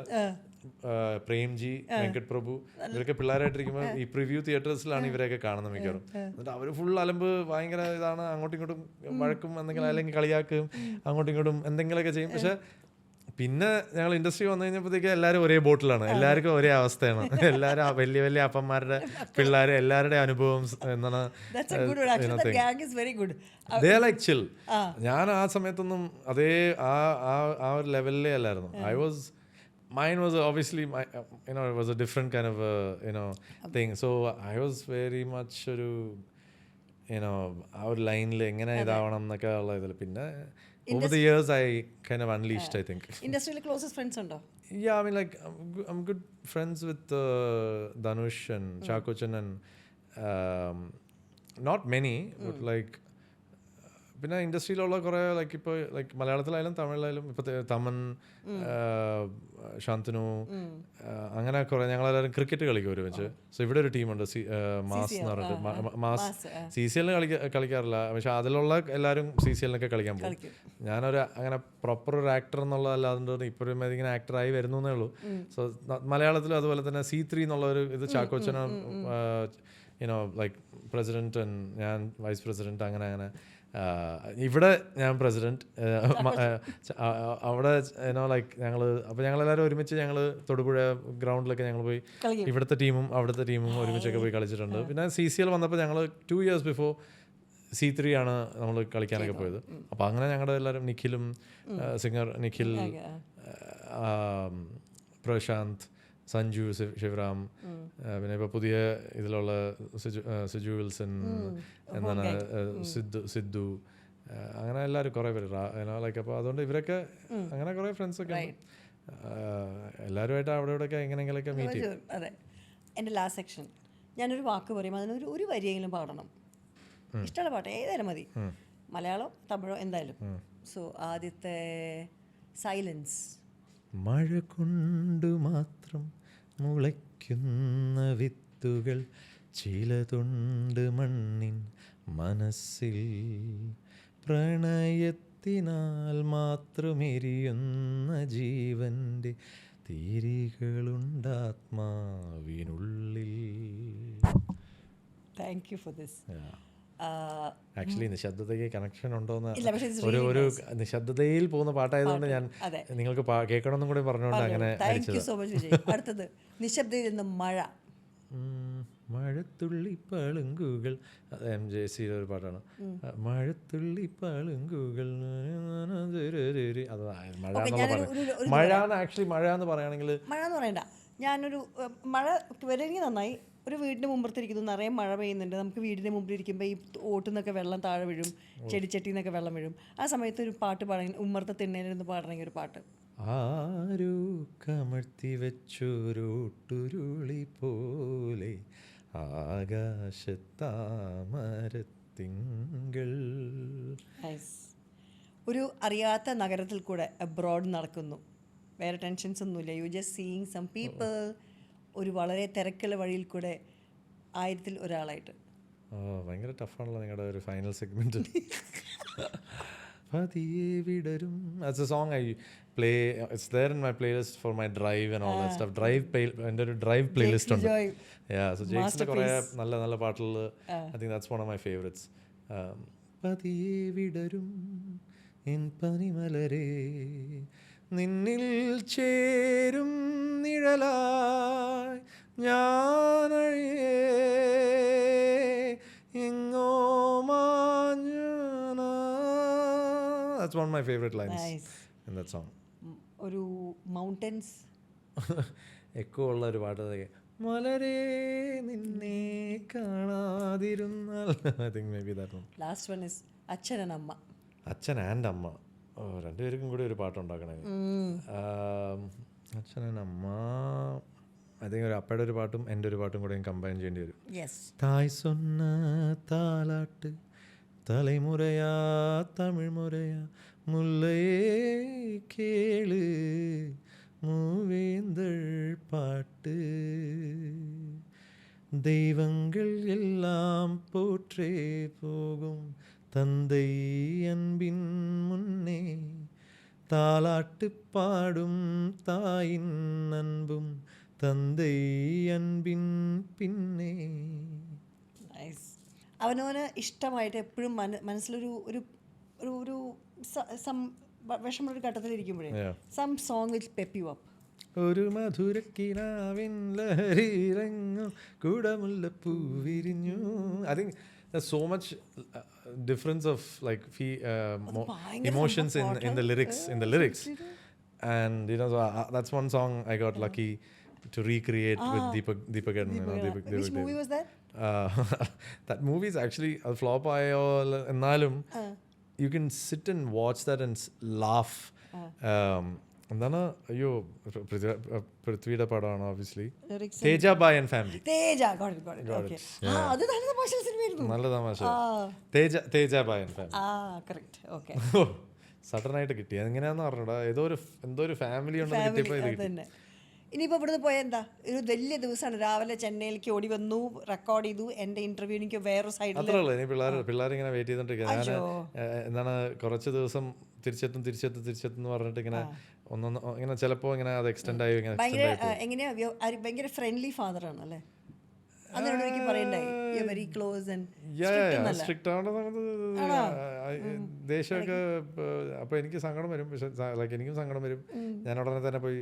പ്രേംജി, വെങ്കട് പ്രഭു ഇവരൊക്കെ പിള്ളേരായിട്ടിരിക്കുമ്പോൾ ഈ പ്രിവ്യൂ തിയേറ്റേഴ്സിലാണ് ഇവരെയൊക്കെ കാണുന്നത് മിക്കവാറും. എന്നിട്ട് അവർ ഫുൾ അലമ്പ് ഭയങ്കര ഇതാണ്, അങ്ങോട്ടും ഇങ്ങോട്ടും വഴക്കും എന്തെങ്കിലും അല്ലെങ്കിൽ കളിയാക്കും, അങ്ങോട്ടും ഇങ്ങോട്ടും എന്തെങ്കിലുമൊക്കെ ചെയ്യും. പക്ഷെ പിന്നെ ഞങ്ങൾ ഇൻഡസ്ട്രി വന്നു കഴിഞ്ഞപ്പോഴത്തേക്ക് എല്ലാവരും ഒരേ ബോട്ടിലാണ്. എല്ലാവർക്കും ഒരേ അവസ്ഥയാണ്. എല്ലാവരും വലിയ വലിയ അപ്പന്മാരുടെ പിള്ളേർ, എല്ലാവരുടെ അനുഭവം എന്താണ് ലൈക്ക് ചിൽ. ഞാൻ ആ സമയത്തൊന്നും അതേ ആ ഒരു ലെവലിലേ അല്ലായിരുന്നു. Mine was obviously it was a different kind of thing. So I was very much ഒരു ആ ഒരു ലൈനിൽ എങ്ങനെ ഇതാവണം എന്നൊക്കെ ഉള്ള ഇതിൽ. പിന്നെ over the years I kind of unleashed, I think. Industry closest friends undo? Yeah, I mean like I'm good friends with Dhanush and Chakochan and not many but like പിന്നെ ഇൻഡസ്ട്രിയിലുള്ള കുറേ ലൈക്ക് ഇപ്പോൾ ലൈക്ക് മലയാളത്തിലായാലും തമിഴിലായാലും ഇപ്പോൾ തമൻ, ശാന്തനു, അങ്ങനെ കുറേ ഞങ്ങളെല്ലാവരും cricket കളിക്കും ഒരുമിച്ച്. So ഇവിടെ ഒരു ടീമുണ്ട് മാസ് എന്ന് പറഞ്ഞിട്ട്. മാസ് CCL കളിക്കാറില്ല, പക്ഷെ അതിലുള്ള എല്ലാവരും CCL കളിക്കാൻ പോകും. ഞാനൊരു അങ്ങനെ പ്രോപ്പർ ഒരു ആക്ടർ എന്നുള്ളതല്ലാതെ ഇപ്പോഴും ഇങ്ങനെ ആക്ടറായി വരുന്നു എന്നേ ഉള്ളൂ. സോ മലയാളത്തിലും അതുപോലെ തന്നെ C3 എന്നുള്ളൊരു ഇത് ചാക്കോച്ചനാണ് ലൈക്ക് പ്രസിഡൻറ്റ്, ഞാൻ വൈസ് പ്രസിഡൻറ്റ്, അങ്ങനെ ഇവിടെ ഞാൻ പ്രസിഡൻറ്റ്. അവിടെ ലൈക്ക് ഞങ്ങളെല്ലാവരും ഒരുമിച്ച് ഞങ്ങൾ തൊടുപുഴ ഗ്രൗണ്ടിലൊക്കെ ഞങ്ങൾ പോയി ഇവിടുത്തെ ടീമും അവിടുത്തെ ടീമും ഒരുമിച്ചൊക്കെ പോയി കളിച്ചിട്ടുണ്ട്. പിന്നെ CCL വന്നപ്പോൾ ഞങ്ങൾ 2 years before C3 ആണ് നമ്മൾ കളിക്കാനൊക്കെ പോയത്. അപ്പോൾ അങ്ങനെ ഞങ്ങളുടെ എല്ലാവരും നിഖിലും, സിംഗർ നിഖിൽ, പ്രശാന്ത്, സഞ്ജു, ശിവറാം, പിന്നെ ഇപ്പോൾ പുതിയ ഇതിലുള്ള സുജു വിൽസൺ, എന്താണ് സിദ്ധു, അങ്ങനെ എല്ലാവരും കുറേ പേര് ലൈക്ക്. അപ്പോൾ അതുകൊണ്ട് ഇവരൊക്കെ അങ്ങനെ കുറേ ഫ്രണ്ട്സൊക്കെ എല്ലാവരുമായിട്ട് അവിടെ ഇവിടെയൊക്കെ എങ്ങനെയെങ്കിലൊക്കെ മീറ്റ് ചെയ്യും. അതെ. എൻ്റെ ലാസ്റ്റ് സെക്ഷൻ ഞാനൊരു വാക്ക് പറയും, അതിനൊരു ഒരു വരിയെങ്കിലും പാടണം. ഇഷ്ടമുള്ള പാട്ട് ഏതായാലും മതി, മലയാളം തമിഴോ എന്തായാലും. സോ ആദ്യത്തെ സൈലൻസ്. മഴ കൊണ്ട് മാത്രം മുളയ്ക്കുന്ന വിത്തുകൾ ചിലതുണ്ട് മണ്ണിൻ മനസ്സിൽ, പ്രണയത്തിനാൽ മാത്രമെരിയുന്ന ജീവൻ്റെ തിരികളുണ്ടാത്മാവിനുള്ളിൽ. Thank you for this. Actually നിശബ്ദതയ്ക്ക് കണക്ഷൻ ഉണ്ടോന്ന് ഒരു നിശബ്ദതയിൽ പോകുന്ന പാട്ടായതുകൊണ്ട് ഞാൻ നിങ്ങൾക്ക് കേൾക്കണമെന്നും കൂടി പറഞ്ഞുകൊണ്ട് അങ്ങനെ. അടുത്തത് നിശബ്ദയിൽ നിന്ന് മഴ. മഴത്തുള്ളി പളുങ്കുകൾ, MJC ഒരു പാട്ടാണ്. മഴത്തുള്ളി പളുങ്കുകൾ, അത് മഴ ആക്ച്വലി മഴ എന്ന് പറയുകയാണെങ്കിൽ മഴ എന്ന് പറയണ്ട. ഞാനൊരു മഴ വരെങ്കിൽ നന്നായി. ഒരു വീടിൻ്റെ മുമ്പത്തിരിക്കുന്നു, നിറയെ മഴ പെയ്യുന്നുണ്ട്, നമുക്ക് വീടിൻ്റെ മുമ്പിലിരിക്കുമ്പോൾ ഈ ഓട്ടിൽ നിന്നൊക്കെ വെള്ളം താഴെ വീഴും, ചെടിച്ചട്ടിയിൽ നിന്നൊക്കെ വെള്ളം വീഴും. ആ സമയത്ത് ഒരു പാട്ട് പാടണമെങ്കിൽ ഉമ്മർത്തെ തിണ്ണയിലിരുന്ന് പാടണമെങ്കിൽ ഒരു പാട്ട് ആരോ കമഴ്ത്തി വെച്ചൊരുട്ടുരുളി പോലെ ആകാശത്താമരത്തിങ്കൾ. ഒരു അറിയാത്ത നഗരത്തിൽ കൂടെ അബ്രോഡ് നടക്കുന്നു, വേറെ ടെൻഷൻസ് ഒന്നുമില്ല, you just seeing some people, ഒരു വളരെ തിരക്കുള്ള വഴിയിൽ കൂടെ 1000-ൽ ഒരാളായിട്ട്. ഭയങ്കര ടഫാണല്ലോ നിങ്ങളുടെ ഒരു ഫൈനൽ സെഗ്മെന്റ്. പതിയെ വിടരും. That's a song I play. It's there in my playlist for my drive and all that stuff. എൻ്റെ ഒരു ഡ്രൈവ് പ്ലേലിസ്റ്റ് ഉണ്ട്. Yeah, so ജെയ്ക്സിന്റെ കുറേ നല്ല നല്ല പാട്ടുകൾ. I think that's one of my favorites. പതിയെ വിടരും എൻ പനിമലരേ നിന്നിൽ ചേരും നിഴലായി ഞാനഴേ എങ്ങോ മാഞ്ഞ. That's one of my favorite lines in that song. ഒരു മൗണ്ടൻസ് എക്കോ ഉള്ള ഒരു പാട്ട്. മലരേ നിന്നെ കാണാതിരുന്നാൽ. I think maybe that one. Last one is അച്ഛൻ and അമ്മ. അച്ഛൻ ആൻഡ് അമ്മ രണ്ടുപേർക്കും കൂടി ഒരു പാട്ടുണ്ടാക്കണേ. അച്ഛൻ ആൻഡ് അമ്മ ഐ തിങ്ക് ഒരു അപ്പയുടെ ഒരു പാട്ടും എൻ്റെ ഒരു പാട്ടും കൂടെ കമ്പൈൻ ചെയ്യേണ്ടി വരും. തായ് സൊന്ന താലാട്ട് தலைமுறையா தமிழ் முறையா முல்லையே கேளு மூவேந்தள் பாட்டு தெய்வங்கள் எல்லாம் போற்றே போகும் தந்தை அன்பின் முன்னே தாலாட்டு பாடும் தாயின் அன்பும் தந்தை അൻപിൻ പിന്നെ. അവനവന് ഇഷ്ടമായിട്ട് എപ്പോഴും മനസ്സിലൊരു ഒരു ഒരു വിഷമൊരു ഘട്ടത്തിലിരിക്കുമ്പോഴേ some song which pep you up. ഒരു മധുരക്കിനാവിൻ ലഹരിയിറങ്ങും കുടമുല്ലപ്പൂ വിരിഞ്ഞു. ഐ തിങ്ക് there's so much difference of like emotions in the lyrics and you know so, that's one song I got lucky to recreate with Deepak and Which movie was that? That movie is actually a flop ennalum you can sit and watch that and laugh. എന്താണ് അയ്യോ പൃഥ്വിയുടെ പടമാണ് obviously. Teja Bhai and family. നല്ല തമാശ. Teja Bhai and family sudden ആയിട്ട് കിട്ടി. എങ്ങനെയാന്ന് പറഞ്ഞൂടാ, എന്തോ ഒരു ഫാമിലി ഉണ്ടെന്ന് കിട്ടിയപ്പോ ഇത് കിട്ടി. ഇനിയിപ്പോൾ ഇവിടുന്ന് പോയാൽ എന്താ, ഒരു വലിയ ദിവസമാണ്. രാവിലെ ചെന്നൈയിലേക്ക് ഓടി വന്നു, റെക്കോർഡ് ചെയ്തു, എൻ്റെ ഇന്റർവ്യൂ എനിക്ക് വേറെ സൈഡിൽ. അത്രേ ഉള്ളൂ. ഇനി പിള്ളേരിങ്ങനെ വെയിറ്റ് ചെയ്തോണ്ടിരിക്കുക. ഞാൻ എന്താണ് കുറച്ച് ദിവസം തിരിച്ചെത്തും പറഞ്ഞിട്ട് ഇങ്ങനെ ഇങ്ങനെ ചിലപ്പോൾ ഇങ്ങനെ അത് എക്സ്റ്റെൻഡ് ആയി. എങ്ങനെയാ ഭയങ്കര ഫ്രണ്ട്ലി ഫാദർ ആണ് അല്ലേ? സ്ട്രിക്റ്റ് ആണ് ദേഷ്യമൊക്കെ. അപ്പൊ എനിക്ക് സങ്കടം വരും. പക്ഷെ എനിക്കും സങ്കടം വരും. ഞാൻ ഉടനെ തന്നെ പോയി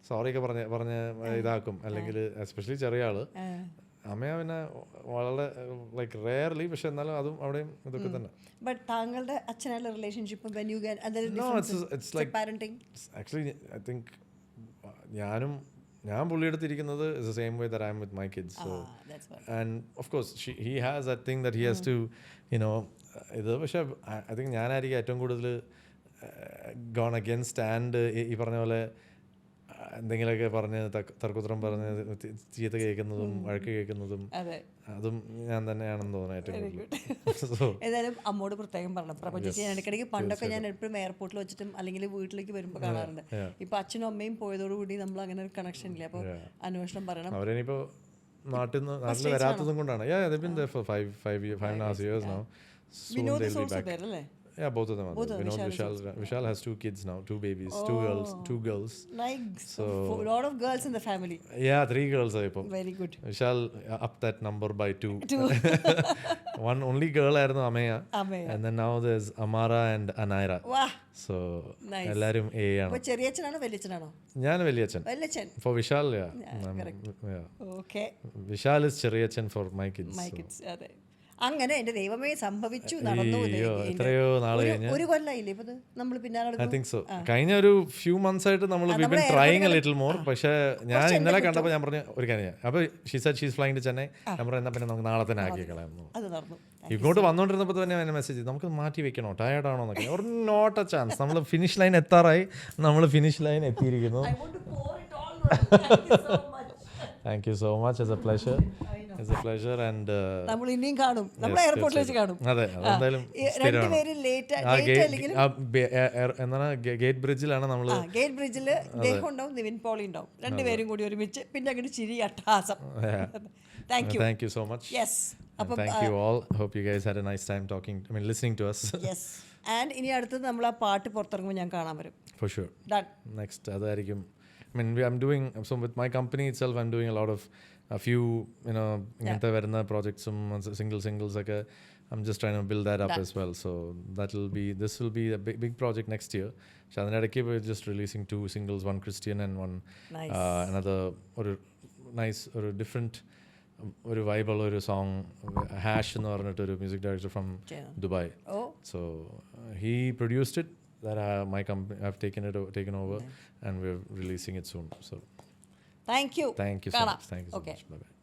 സോറി ഒക്കെ പറഞ്ഞ് ഇതാക്കും. അല്ലെങ്കിൽ എസ്പെഷ്യലി ചെറിയ ആള്. അമ്മയാ പിന്നെ വളരെ ലൈക്ക് റെയർലി, പക്ഷെ എന്നാലും അതും അവിടെയും ഇതൊക്കെ തന്നെ. But താങ്കളുടെ അച്ഛനായുള്ള റിലേഷൻഷിപ്പ് ആക്ച്വലി ഐ തിങ്ക് ഞാൻ പുള്ളിയെടുത്തിരിക്കുന്നത് is the same way that I am with my kids. So and of course he has that thing that he has to you know ഇത്. പക്ഷെ I think ഞാനായിരിക്കും ഏറ്റവും കൂടുതൽ gone against and ഈ പറഞ്ഞ പോലെ എന്തെങ്കിലുമൊക്കെ പറഞ്ഞ് തർക്കുത്തരം പറഞ്ഞ് ചീത്ത കേൾക്കുന്നതും വഴക്ക് കേൾക്കുന്നതും അതും ഞാൻ തന്നെയാണെന്ന് തോന്നുന്നു ഏറ്റവും കൂടുതൽ. ഏതായാലും അമ്മോട് പ്രത്യേകം പറഞ്ഞു. പ്രപഞ്ചി ഞാൻ ഇടയ്ക്കിടയ്ക്ക് പണ്ടൊക്കെ ഞാൻ എപ്പോഴും എയർപോർട്ടിൽ വെച്ചിട്ടും അല്ലെങ്കിൽ വീട്ടിലേക്ക് വരുമ്പോൾ കാണാറുണ്ട്. ഇപ്പൊ അച്ഛനും അമ്മയും പോയതോടുകൂടി നമ്മൾ അങ്ങനെ ഒരു കണക്ഷൻ ഇല്ല. അപ്പൊ അന്വേഷണം പറയണം. അവരിനിപ്പോ നാട്ടിൽ വരാത്തതും കൊണ്ടാണ്. Yeah, both of them are there. Vishal has 2 kids now, 2 babies, 2 girls. Nice. So a lot of girls in the family. Yeah, 3 girls ipo. Very good. Vishal up that number by 2. One only girl ആയിരുന്നു Amaya. And then now there's Amara and Anaira. Wow. So എല്ലാരും A ആണ്. അപ്പോൾ ചെറിയച്ഛനാണോ വലിയച്ഛനാണോ? ഞാൻ വലിയച്ഛൻ. For Vishal, yeah. Correct. Okay. Vishal is ചെറിയച്ഛൻ for my kids. My kids. അതെ. അങ്ങനെ എൻ്റെ ദൈവമേ സംഭവിച്ചു നടന്നു. അയ്യോ, എത്രയോ നാള് കഴിഞ്ഞ് ഒരു കൊല്ലായില്ലേ ഇപ്പൊ നമ്മൾ പിന്നാലെ ഐ തിങ്ക് സോ. കഴിഞ്ഞ ഒരു ഫ്യൂ മന്ത്സ് ആയിട്ട് നമ്മൾ ട്രൈങ് എ ലിറ്റിൽ മോർ. പക്ഷേ ഞാൻ ഇന്നലെ കണ്ടപ്പോൾ ഞാൻ പറഞ്ഞു ഒരു കാര്യം, അപ്പോൾ ഷീസ് ഫ്ലൈങ് ടു ചെന്നൈ. ഞാൻ പറഞ്ഞു എന്നാൽ പിന്നെ നമുക്ക് നാളെ തന്നെ ആക്കി കളയാം. അത് നടന്നു. ഇങ്ങോട്ട് വന്നുകൊണ്ടിരുന്നപ്പോൾ തന്നെ എന്നെ മെസ്സേജ് ചെയ്തു നമുക്ക് മാറ്റി വെക്കണോ, ടയർഡാണോ എന്നൊക്കെ. ഒരു നോട്ട് എ ചാൻസ്. നമ്മൾ ഫിനിഷ് ലൈൻ എത്താറായി, നമ്മൾ ഫിനിഷ് ലൈൻ എത്തിയിരിക്കുന്നു. Thank you so much. It's a pleasure. It's a pleasure. And നമ്മൾ ഇനിയും കാണും, നമ്മൾ എയർപോർട്ടിൽ വെച്ച് കാണും. അതെ, അതെന്തായാലും രണ്ടുപേരും ലേറ്റ് എന്താണ് ഗേറ്റ് ബ്രിഡ്ജിലാണ് നമ്മൾ. ഗേറ്റ് ബ്രിഡ്ജിൽ ദേഹം ഉണ്ടാവും, നിവിൻ പോളി ഉണ്ടാവും, രണ്ടുപേരും കൂടി ഒരുമിച്ച് പിന്നെ അങ്ങോട്ട് ചിരി അട്ടഹാസം. Thank you. Thank you so much. Yes. Thank you all. Hope you guys had a nice time listening to us. Yes. And ഇനി അടുത്തത് നമ്മൾ ആ പാട്ട് പുറത്തിറങ്ങുമ്പോൾ ഞാൻ കാണാൻ വരും. For sure. Done. Next അതായിരിക്കും. I'm doing, so with my company itself, I'm doing a few, ഇങ്ങനത്തെ വരുന്ന പ്രോജക്ട്സും singles ഒക്കെ. I'm just trying to build that up as well. So this will be a big project next year. പക്ഷെ അതിനിടയ്ക്ക് we're just releasing 2 singles, one Christian and one another ഒരു nice ഒരു different ഒരു വൈബുള്ള ഒരു song. Hash എന്ന് പറഞ്ഞിട്ട് ഒരു music director from Dubai. So he produced it. That my company, I've taken over, and we're releasing it soon. So thank you so much. Thank you so much. Bye bye.